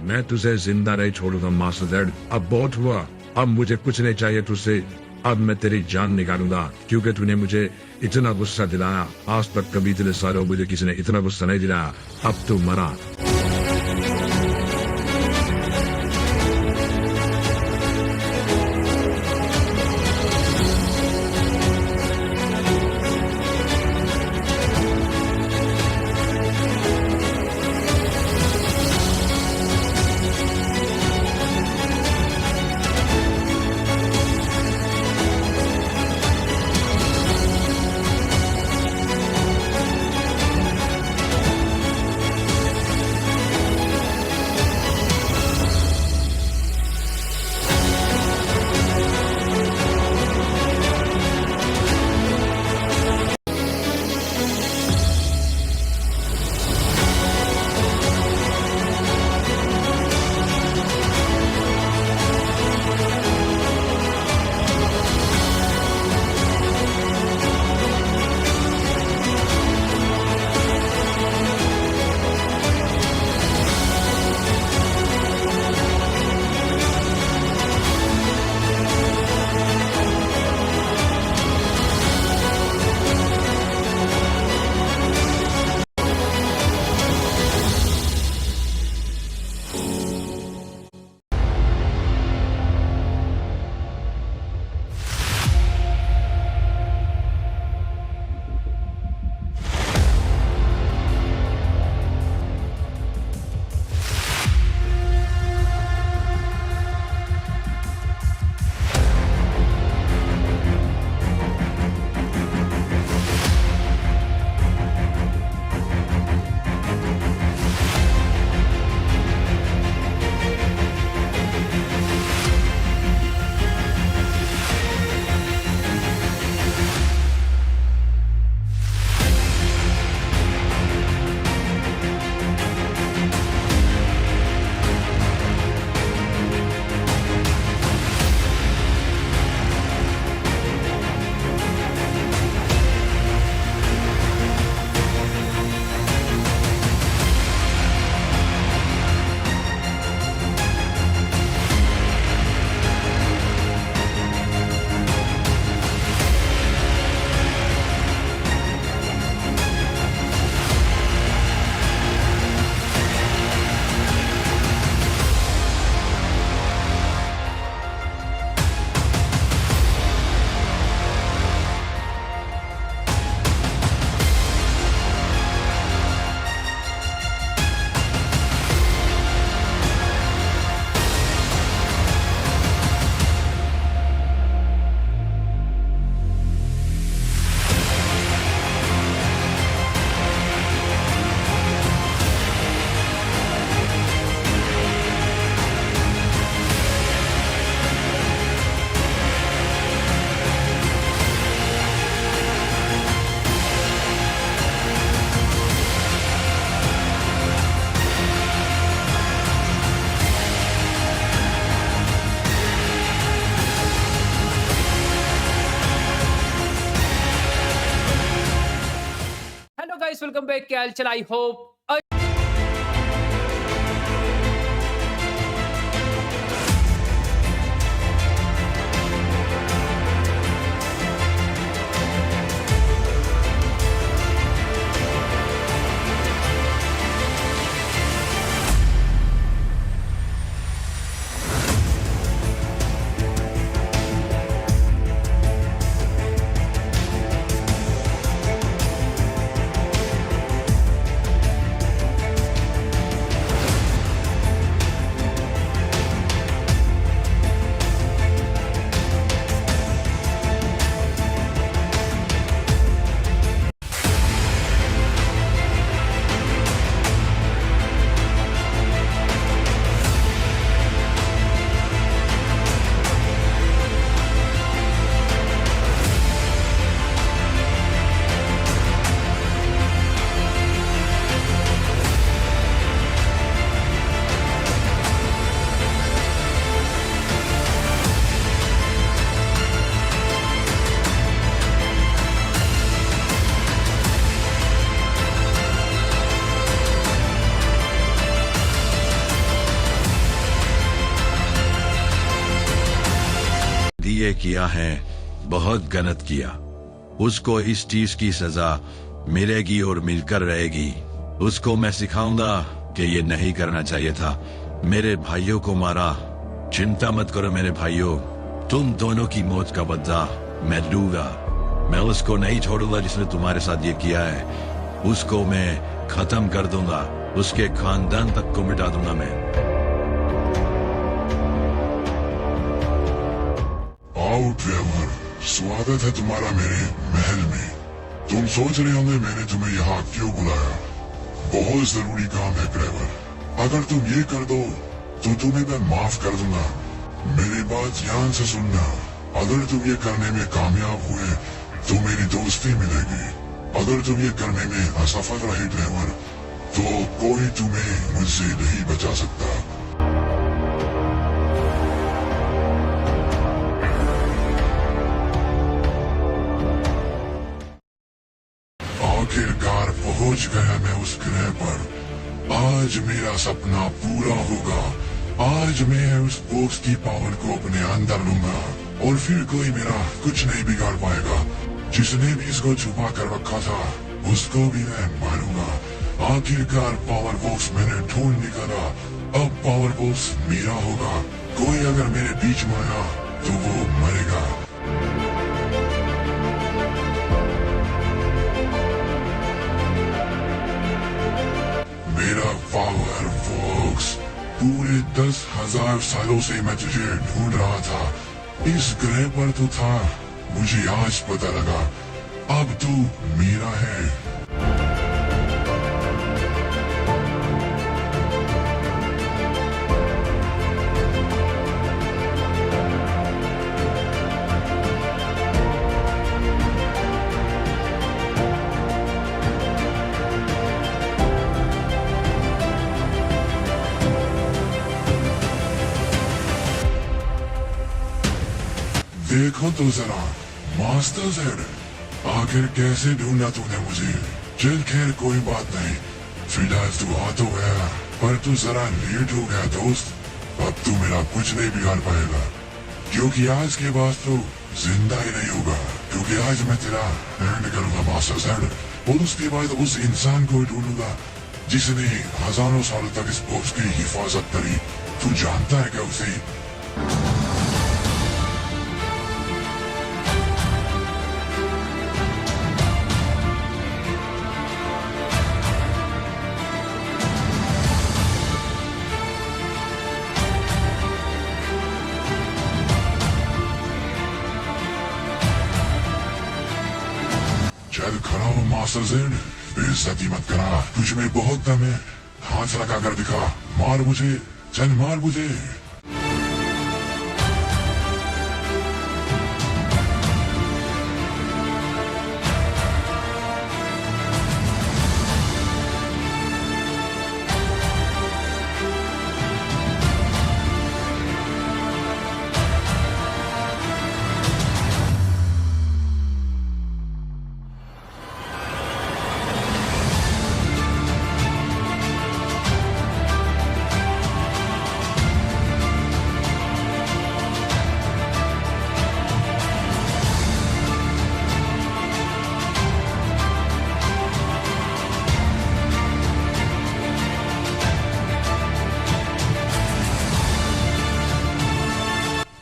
मैं तुझे जिंदा नहीं छोड़ूंगा मास्टर दैड। अब बहुत हुआ, अब मुझे कुछ नहीं चाहिए तुझसे। अब मैं तेरी जान निकालूंगा क्योंकि तूने मुझे इतना गुस्सा दिलाया। आज तक कभी तेरे सारे मुझे किसी ने इतना गुस्सा नहीं दिलाया। अब तू मरा। Guys, welcome back. क्या हाल चाल? आई होप ये किया है बहुत गलत किया। उसको इस चीज की सजा मिलेगी और मिलकर रहेगी। उसको मैं सिखाऊंगा कि ये नहीं करना चाहिए था। मेरे भाइयों को मारा। चिंता मत करो मेरे भाइयों, तुम दोनों की मौत का बदला मैं लूंगा। मैं उसको नहीं छोड़ूंगा जिसने तुम्हारे साथ ये किया है। उसको मैं खत्म कर दूंगा, उसके खानदान तक को मिटा दूंगा मैं। आओ ट्रेवर, स्वागत है तुम्हारा मेरे महल में। तुम सोच रहे होंगे मैंने तुम्हें यहाँ क्यों बुलाया। बहुत जरूरी काम है ट्रेवर। अगर तुम ये कर दो तो तुम्हें मैं माफ कर दूंगा। मेरी बात ध्यान से सुनना। अगर तुम ये करने में कामयाब हुए तो मेरी दोस्ती मिलेगी। अगर तुम ये करने में असफल रहे ट्रेवर तो कोई तुम्हें मुझसे नहीं बचा सकता। आखिरकार पहुंच गया मैं उस ग्रह पर। आज मेरा सपना पूरा होगा। आज मैं उस बॉक्स की पावर को अपने अंदर लूंगा और फिर कोई मेरा कुछ नहीं बिगाड़ पाएगा। जिसने भी इसको छुपा कर रखा था उसको भी मैं मारूंगा। आखिरकार पावर बॉक्स मैंने ढूंढ निकाला। अब पावर बॉक्स मेरा होगा। कोई अगर मेरे बीच में आया तो वो मरेगा। मेरा पावर बॉक्स पूरे 10,000 सालों से मैं तुझे ढूंढ रहा था। इस ग्रह पर तू था, मुझे आज पता लगा। अब तू मेरा है। देखो तो जरा मास्टर ज़ेड, आखिर कैसे ढूंढा तूने मुझे। चल खैर कोई बात नहीं, फिलहाल तू आ तो गया, पर तू जरा लेट हो गया दोस्त। अब तू मेरा कुछ नहीं बिगाड़ पाएगा, क्योंकि आज के बाद तो जिंदा ही नहीं होगा। क्योंकि आज मैं तेरा एंड करूंगा मास्टर ज़ेड, और उसके बाद उस इंसान को ढूंढूंगा जिसने हजारों सालों तक इस बॉक्स की हिफाजत करी। तू जानता है क्या उसे? चल खड़ा हो मास्टर ज़ेड, बेइज्जती मत करा। तुझ में बहुत दम है, हाथ लगा कर दिखा। मार मुझे, चल मार मुझे।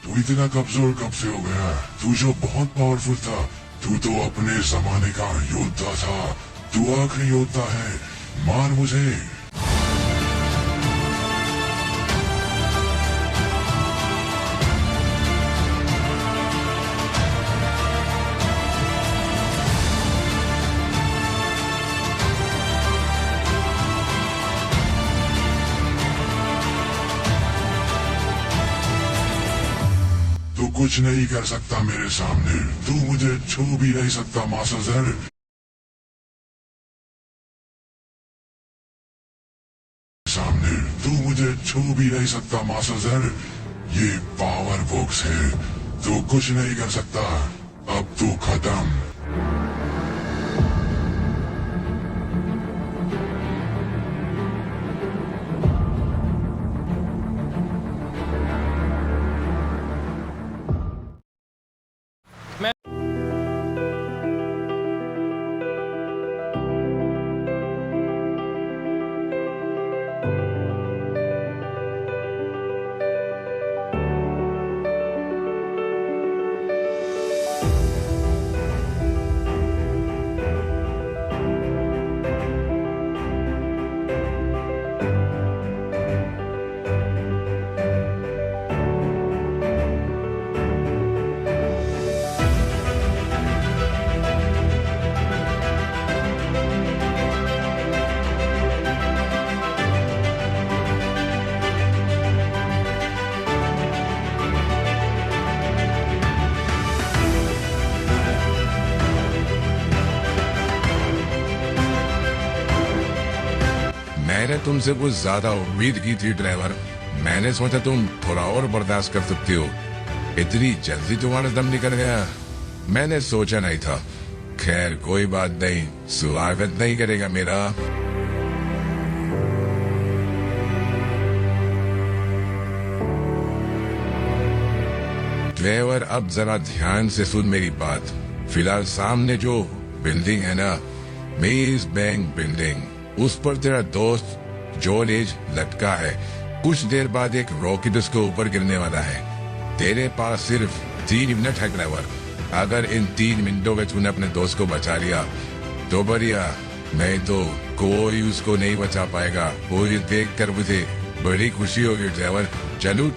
तू इतना कमजोर कब से हो गया? तू जो बहुत पावरफुल था, तू तो अपने जमाने का योद्धा था। तू आखिरी योद्धा है, मार मुझे। तू कुछ नहीं कर सकता मेरे सामने। तू मुझे छू भी नहीं सकता मास्टर ज़ेड। सामने तू मुझे छू भी नहीं सकता मास्टर ज़ेड। ये पावर बॉक्स है, तू कुछ नहीं कर सकता। अब तू खत्म। तुमसे कुछ ज्यादा उम्मीद की थी ड्राइवर। मैंने सोचा तुम थोड़ा और बर्दाश्त कर सकती हो। इतनी जल्दी तुम्हारा दम निकल गया, मैंने सोचा नहीं था। खैर कोई बात नहीं, स्वागत नहीं करेगा मेरा। ड्राइवर अब जरा ध्यान से सुन मेरी बात। फिलहाल सामने जो बिल्डिंग है ना, मेज बैंक बिल्डिंग, उस पर तेरा दोस्त जॉन एज लटका है। कुछ देर बाद एक रॉकेट उसके ऊपर गिरने वाला है। तेरे पास सिर्फ 3 मिनट है ड्राइवर। अगर इन 3 मिनटों में तूने अपने दोस्त को बचा लिया तो बढ़िया, नहीं तो कोई उसको नहीं बचा पाएगा। वो ये देख कर मुझे बड़ी खुशी होगी ड्राइवर। चलूं?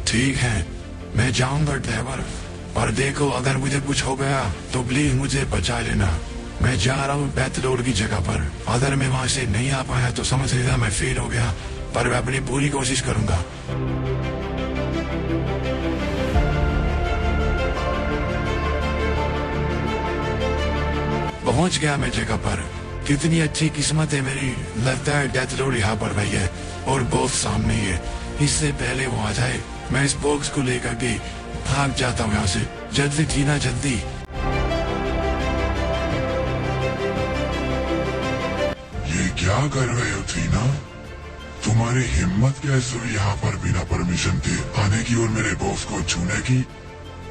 ठीक है, मैं जाऊंगा ड्राइवर, और देखो अगर मुझे कुछ हो गया तो प्लीज मुझे बचा लेना। मैं जा रहा हूँ बैथ रोड की जगह पर। अगर मैं वहां से नहीं आ पाया तो समझ लेना मैं फेल हो गया, पर मैं अपनी पूरी कोशिश करूंगा। पहुंच गया मैं जगह पर। कितनी अच्छी किस्मत है मेरी। लगता है डेथ रोड यहाँ पर भाई है और बॉक्स सामने ही है। इससे पहले वो आ जाए मैं इस बॉक्स को लेकर के भाग जाता हूँ यहाँ से। जल्दी जीना जल्दी। क्या कर रहे हो थीना? तुम्हारी हिम्मत कैसे हुई यहाँ पर बिना परमिशन के आने की और मेरे बॉस को छूने की?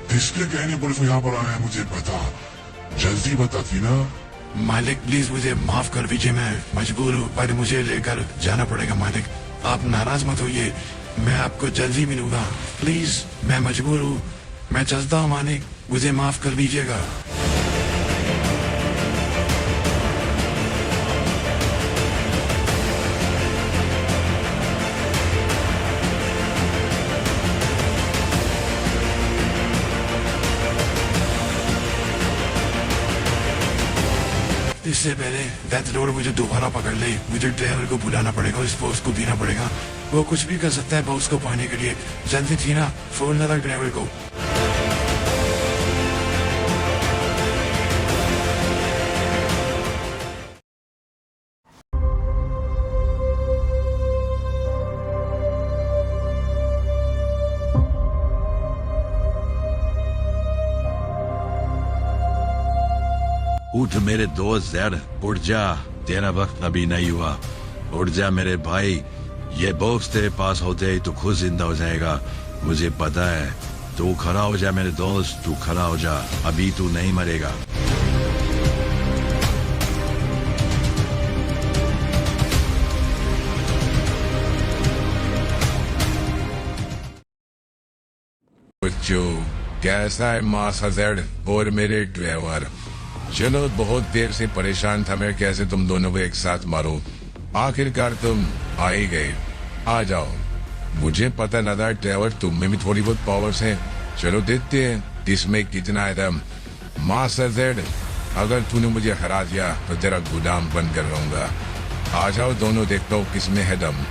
किसके कहने पर वो यहाँ पर आया है मुझे बता, जल्दी बता थीना। मालिक प्लीज मुझे माफ कर दीजिए, मैं मजबूर हूँ पर मुझे लेकर जाना पड़ेगा मालिक। आप नाराज मत होइए, मैं आपको जल्दी मिलूंगा। प्लीज मैं मजबूर हूँ, मैं चलता हूँ मालिक, मुझे माफ कर दीजिएगा। इससे पहले डेथ रोड मुझे दोबारा पकड़ ले, मुझे ड्राइवर को बुलाना पड़ेगा, उस बॉस को देना पड़ेगा। वो कुछ भी कर सकता है बॉस को पाने के लिए। जल्दी थी ना, फोन लगा ड्राइवर को। उठ मेरे दोस्त जैड, उठ जा, तेरा वक्त अभी नहीं हुआ। उठ जा मेरे भाई, ये बॉक्स तेरे पास होते ही तू खुद जिंदा हो जाएगा, मुझे पता है। तू खड़ा हो जा मेरे दोस्त, तू खड़ा हो जा, अभी तू नहीं मरेगा। बच्चों कैसा है मास हजर और मेरे ड्राइवर? चलो बहुत देर से परेशान था मैं कैसे तुम दोनों को एक साथ मारूं। आखिरकार तुम आ ही गए, आ जाओ। मुझे पता लगा ड्राइवर तुम में भी थोड़ी बहुत पावर्स हैं। चलो देखते हैं इसमें कितना है दम। मास्टर जेड, अगर तूने मुझे हरा दिया तो तेरा गुलाम बनकर रहूंगा। आ जाओ दोनों, देखता हूँ किसमें है दम।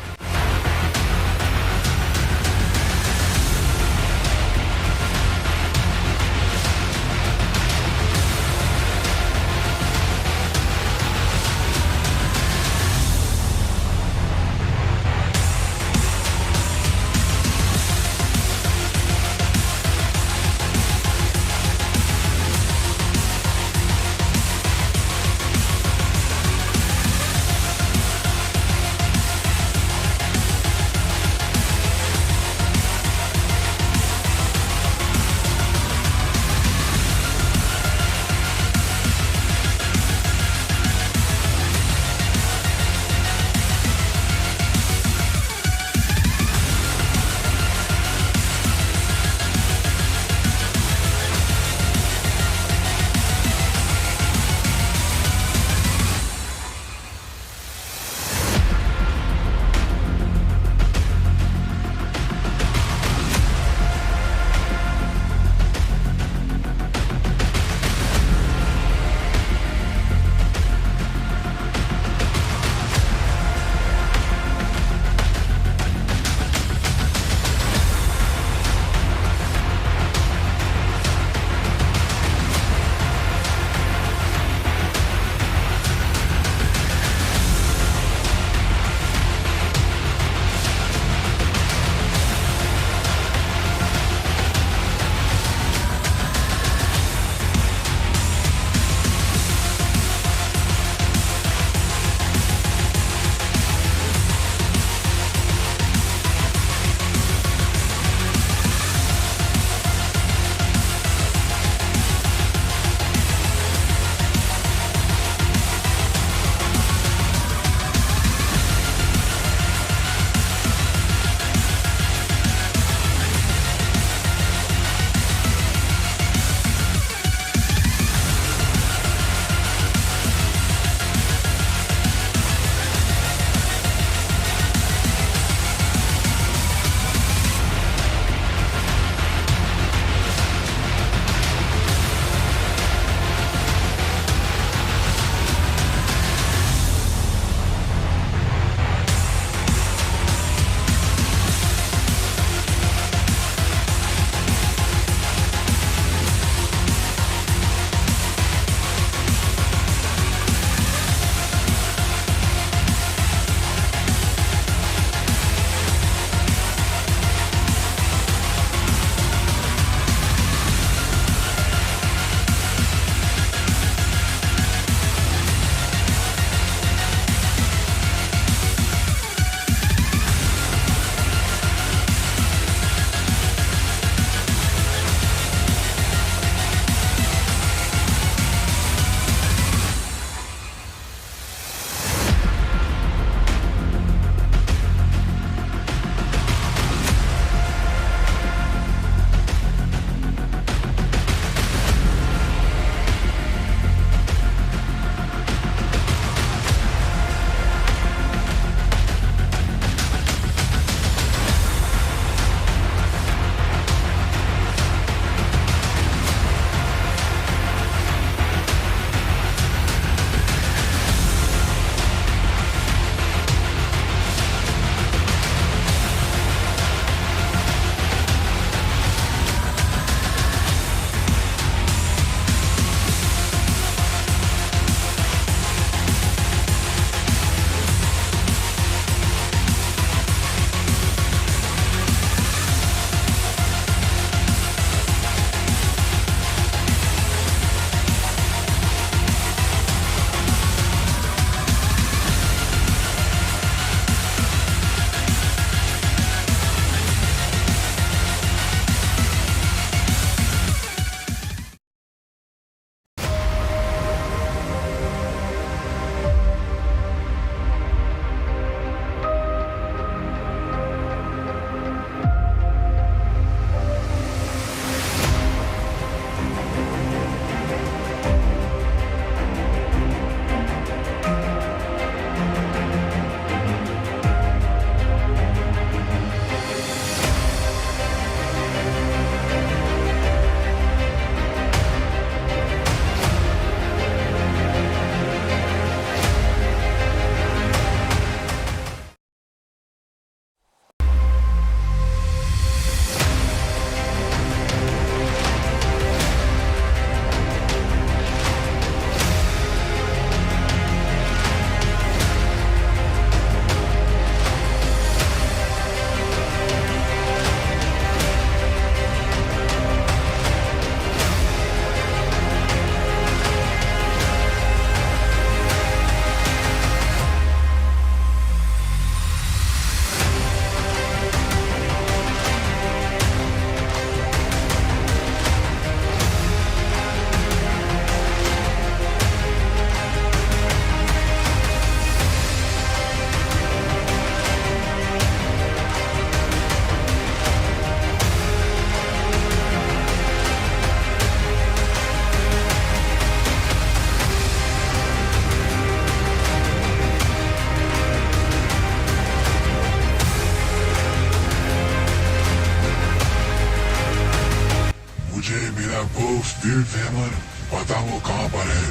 फिर फेमर बता वो कहाँ पर है।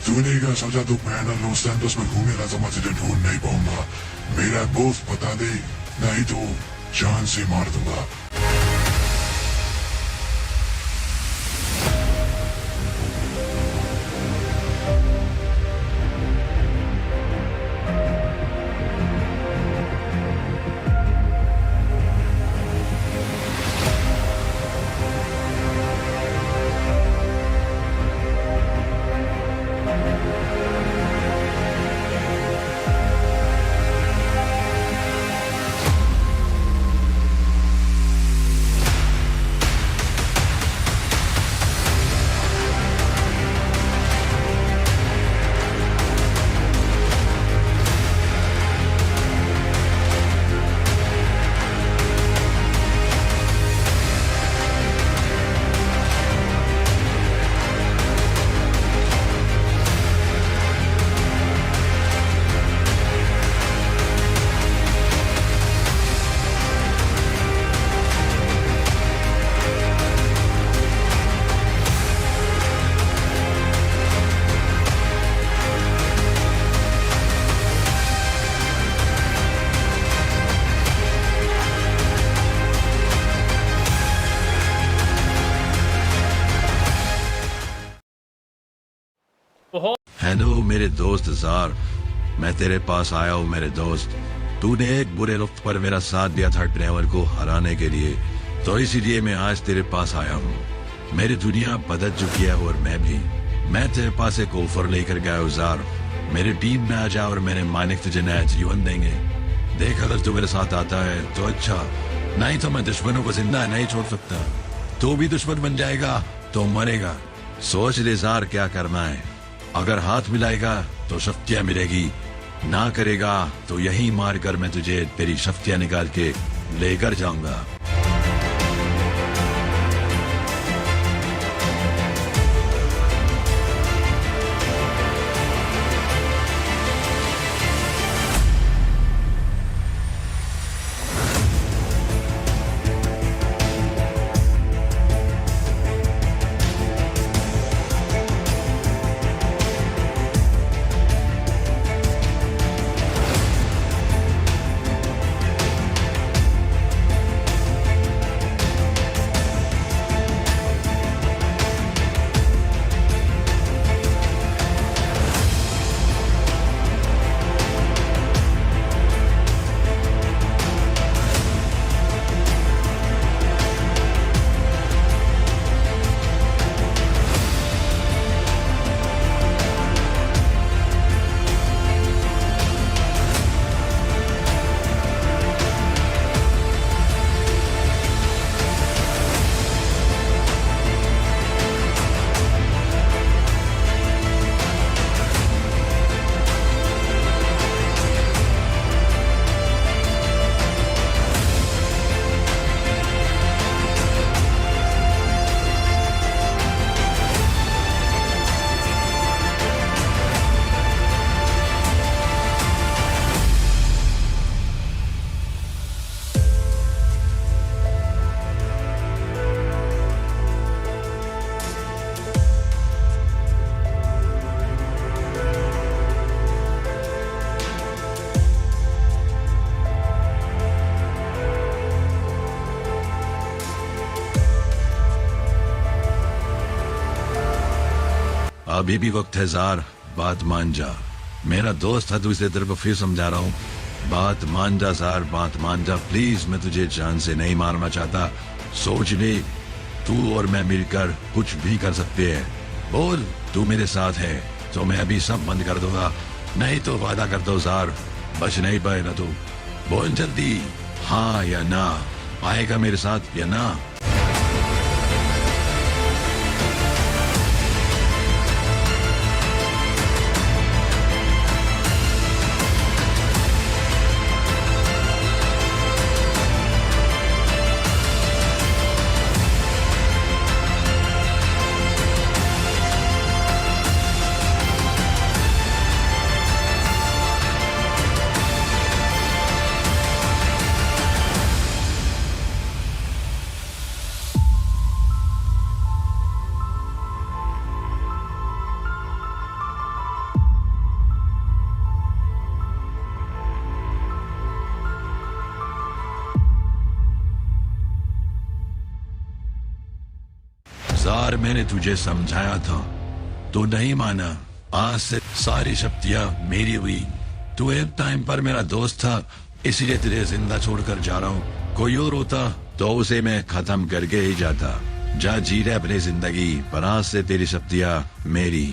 तूने क्या सोचा तू पैनल लॉस सैंटोस में घूमेगा तो मैं तुझे ढूंढ नहीं पाऊंगा। मेरा बॉस बता दे, नहीं तो जान से मार दूंगा। बहुत हेलो मेरे दोस्त जार, मैं तेरे पास आया हूँ मेरे दोस्त। तूने एक बुरे वक्त पर मेरा साथ दिया था ड्राइवर को हराने के लिए, तो इसीलिए मैं आज तेरे पास आया हूँ। मेरी दुनिया बदल चुकी है और मैं भी। मैं तेरे पास एक ऑफर लेकर गया हूँ जार, मेरी टीम में आ जा और मेरे मालिक तुझे नया जीवन देंगे। देख अगर तू मेरे साथ आता है तो अच्छा, नहीं तो मैं दुश्मनों को जिंदा नहीं छोड़ सकता। तू भी दुश्मन बन जाएगा तो मरेगा। सोच ले जार क्या करना है। अगर हाथ मिलाएगा तो शक्तियां मिलेगी, ना करेगा तो यही मार कर मैं तुझे तेरी शक्तियां निकाल के लेकर जाऊंगा। अभी भी वक्त है जार, बात मान जा। मेरा दोस्त था, दूसरे तरफ फिर समझा रहा हूँ, बात मान जा जार, बात मान जा प्लीज। मैं तुझे जान से नहीं मारना चाहता। सोच ले, तू और मैं मिलकर कुछ भी कर सकते हैं। बोल तू मेरे साथ है तो मैं अभी सब बंद कर दूंगा, नहीं तो वादा कर दो जार, बच नहीं पाए ना तू। बोल जल्दी, हाँ या ना, आएगा मेरे साथ या ना? बार मैंने तुझे समझाया था तो नहीं माना। आज से सारी शक्तियां मेरी हुई। तू एक टाइम पर मेरा दोस्त था, इसलिए तेरे जिंदा छोड़कर जा रहा हूँ। कोई और होता तो उसे मैं खत्म करके ही जाता। जा जी रहे अपनी जिंदगी, पर आज से तेरी शक्तियां मेरी।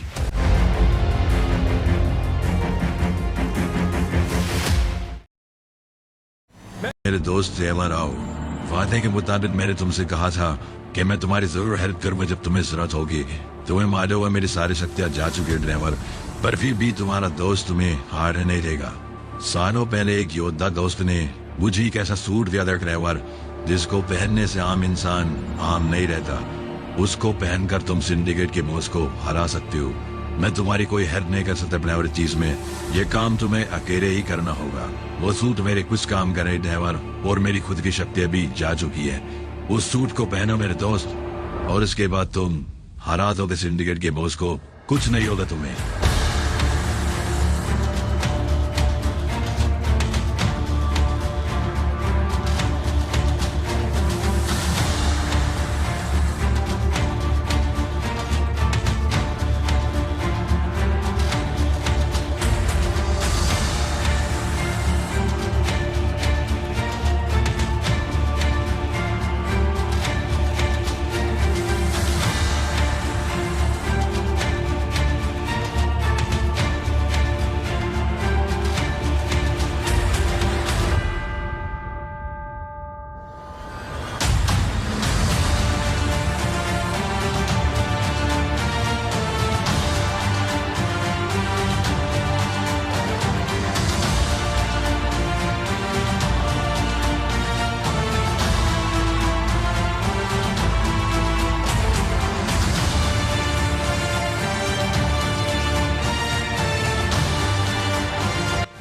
मेरे दोस्त एवर आओ, वादे के मुताबिक मैंने तुमसे कहा था कि मैं तुम्हारी जरूर हेल्प करूंगा जब तुम्हें जरूरत होगी। तुम्हें मालूम हुआ मेरी सारी शक्तियां जा चुकी है ड्राइवर, पर फिर भी तुम्हारा दोस्त तुम्हें हार नहीं देगा। सालों पहले एक योद्धा दोस्त ने मुझे एक ऐसा सूट दिया था ड्राइवर, जिसको पहनने से आम इंसान आम नहीं रहता। उसको पहनकर तुम सिंडिकेट के बॉस को हरा सकते हो। मैं तुम्हारी कोई हेल्प नहीं कर सकता ड्राइवर चीज में, ये काम तुम्हें अकेले ही करना होगा। वो सूट मेरे कुछ काम करे ड्राइवर, और मेरी खुद की शक्तियां भी जा चुकी है। उस सूट को पहनो मेरे दोस्त, और इसके बाद तुम हरा दोगे सिंडिकेट के बॉस को। कुछ नहीं होगा तुम्हें।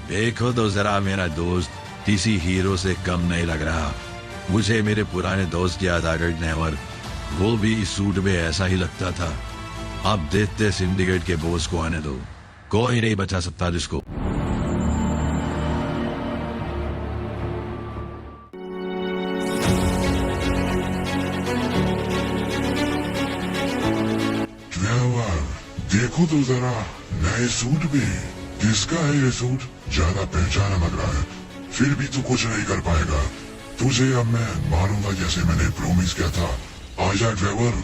देखो तो जरा मेरा दोस्त किसी हीरो से कम नहीं लग रहा। मुझे मेरे पुराने दोस्त की याद आ गई नेवर, वो भी इस सूट में ऐसा ही लगता था। अब देखते सिंडिकेट के बॉस को आने दो, कोई नहीं बचा सकता जिसको। ड्राइवर देखो तो जरा नए सूट भी। किसका है ये सूट? ज्यादा पहचाना लग रहा है, फिर भी तू कुछ नहीं कर पाएगा। तुझे अब मैं मारूंगा जैसे मैंने प्रॉमिस किया था। आजा ड्राइवर।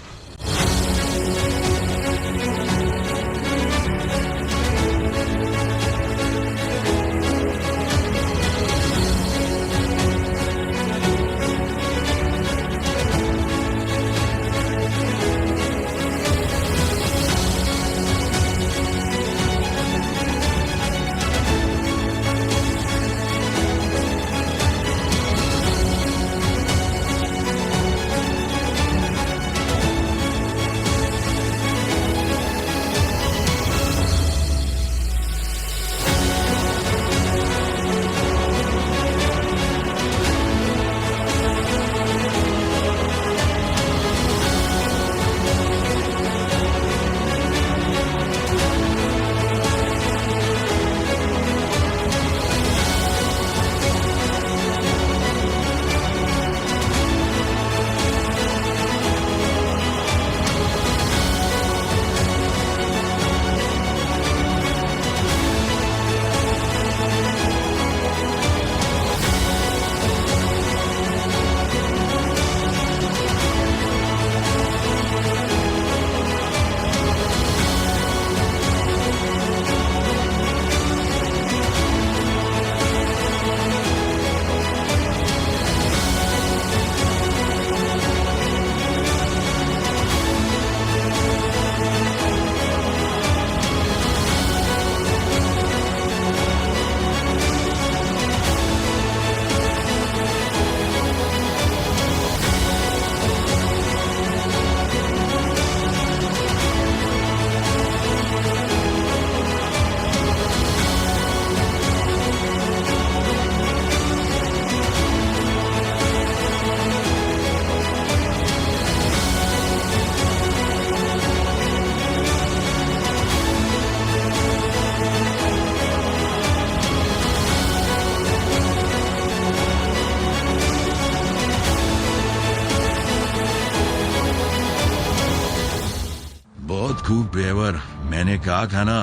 बेवकूफ बेवर, मैंने कहा था ना,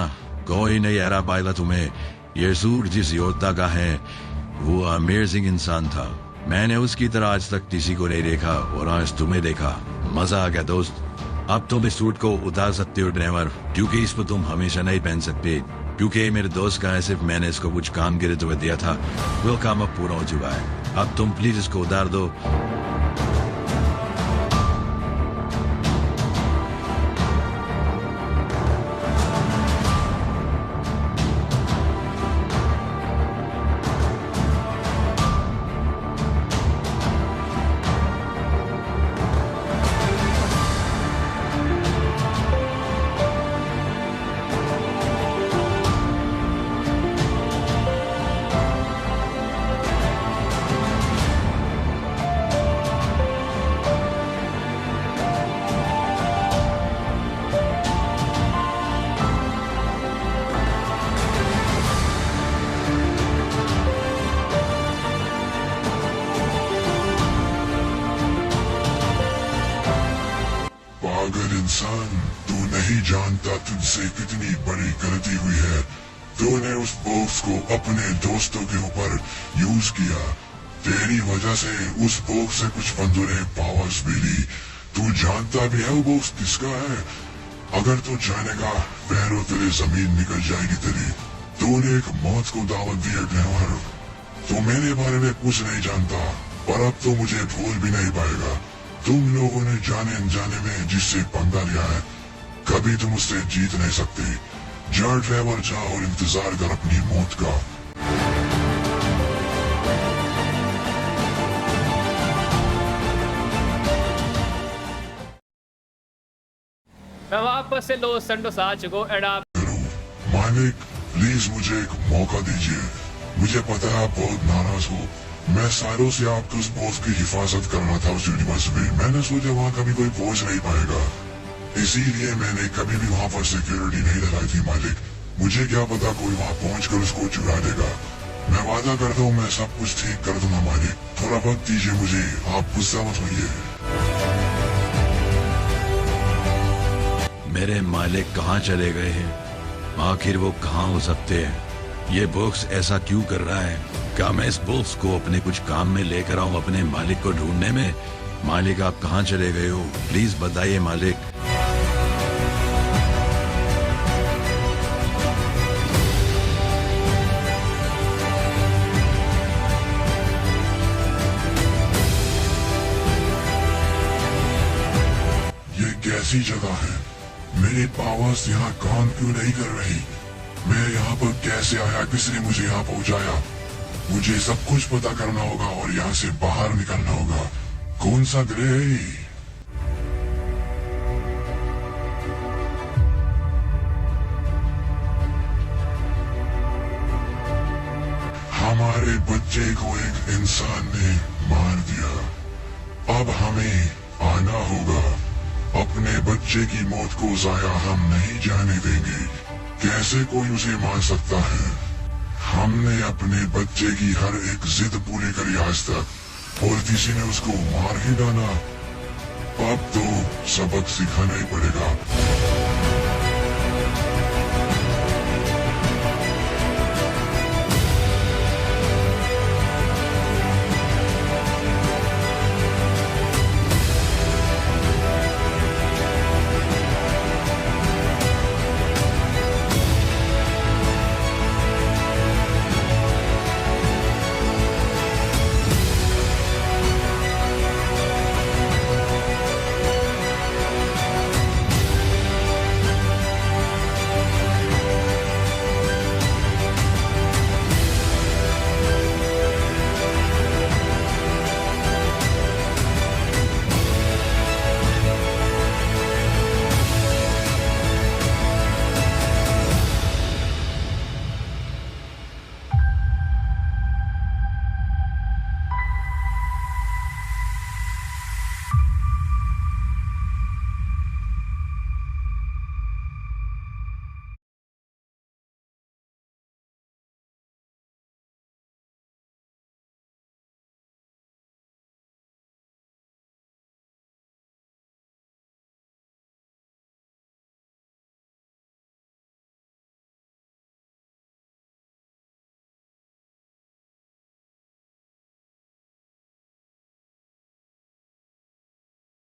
कोई नहीं हरा पाएगा तुम्हें। ये सूट जिस योद्धा का है वो अमेजिंग इंसान था। मैंने उसकी तरह आज तक किसी को नहीं देखा और आज तुम्हें देखा। मजा आ गया दोस्त। अब तुम इस सूट को उतार सकते हो ड्राइवर, क्योंकि इसको तुम हमेशा नहीं पहन सकते, क्योंकि मेरे दोस्त का है, सिर्फ मैंने इसको कुछ काम के लिए तुम्हें दिया था, वो काम अब पूरा हो चुका है। अब तुम प्लीज इसको उतार दो। पागल इंसान, तू नहीं जानता तुझसे कितनी बड़ी गलती हुई है। तूने उस बॉक्स को अपने दोस्तों के ऊपर यूज किया। तेरी वजह से उस बॉक्स से कुछ बंदों ने पावर्स भी ली। तू जानता भी है वो बॉक्स किसका है? अगर तू जानेगा पैरों तेरे जमीन निकल जाएगी तेरी। तूने एक मौत को दावत दी है ड्राइवर। तू मेरे बारे में कुछ नहीं जानता, पर अब तो मुझे भूल भी नहीं पाएगा। तुम लोगों ने जाने अनजाने में जिससे पंगा लिया है, कभी तुम उससे जीत नहीं सकते। जा ड्राइवर, जा और इंतजार कर अपनी मौत का। मैं वापस से लॉस सैंटोस आ चुका हूँ। एंड आप मालिक, प्लीज मुझे एक मौका दीजिए। मुझे पता है आप बहुत नाराज हो। मैं सालों से आपको उस बॉस की हिफाजत करना था उस यूनिवर्स में। मैंने सोचा वहाँ कभी कोई पहुंच नहीं पाएगा, इसीलिए मैंने कभी भी वहाँ पर सिक्योरिटी नहीं लगाई थी मालिक। मुझे क्या पता कोई वहाँ पहुंचकर उसको चुरा देगा। मैं वादा करता हूँ मैं सब कुछ ठीक कर दूंगा मालिक। थोड़ा वक्त दीजिए मुझे, आप गुस्सा मत होइए। मेरे मालिक कहाँ चले गए हैं? आखिर वो कहाँ हो सकते हैं? ये बॉक्स ऐसा क्यों कर रहा है? क्या मैं इस बॉक्स को अपने कुछ काम में लेकर आऊं अपने मालिक को ढूंढने में? मालिक आप कहाँ चले गए हो? प्लीज बताइए मालिक। ये कैसी जगह है? मेरी पावर्स यहाँ काम क्यों नहीं कर रही? मैं यहाँ पर कैसे आया? किसने मुझे यहाँ पहुँचाया? मुझे सब कुछ पता करना होगा और यहाँ से बाहर निकलना होगा। कौन सा ग्रह है ये? हमारे बच्चे को एक इंसान ने मार दिया। अब हमें आना होगा। अपने बच्चे की मौत को जाया हम नहीं जाने देंगे। कैसे कोई उसे मार सकता है? हमने अपने बच्चे की हर एक जिद पूरी करी आज तक और किसी ने उसको मार ही डाला। अब तो सबक सिखाना ही पड़ेगा।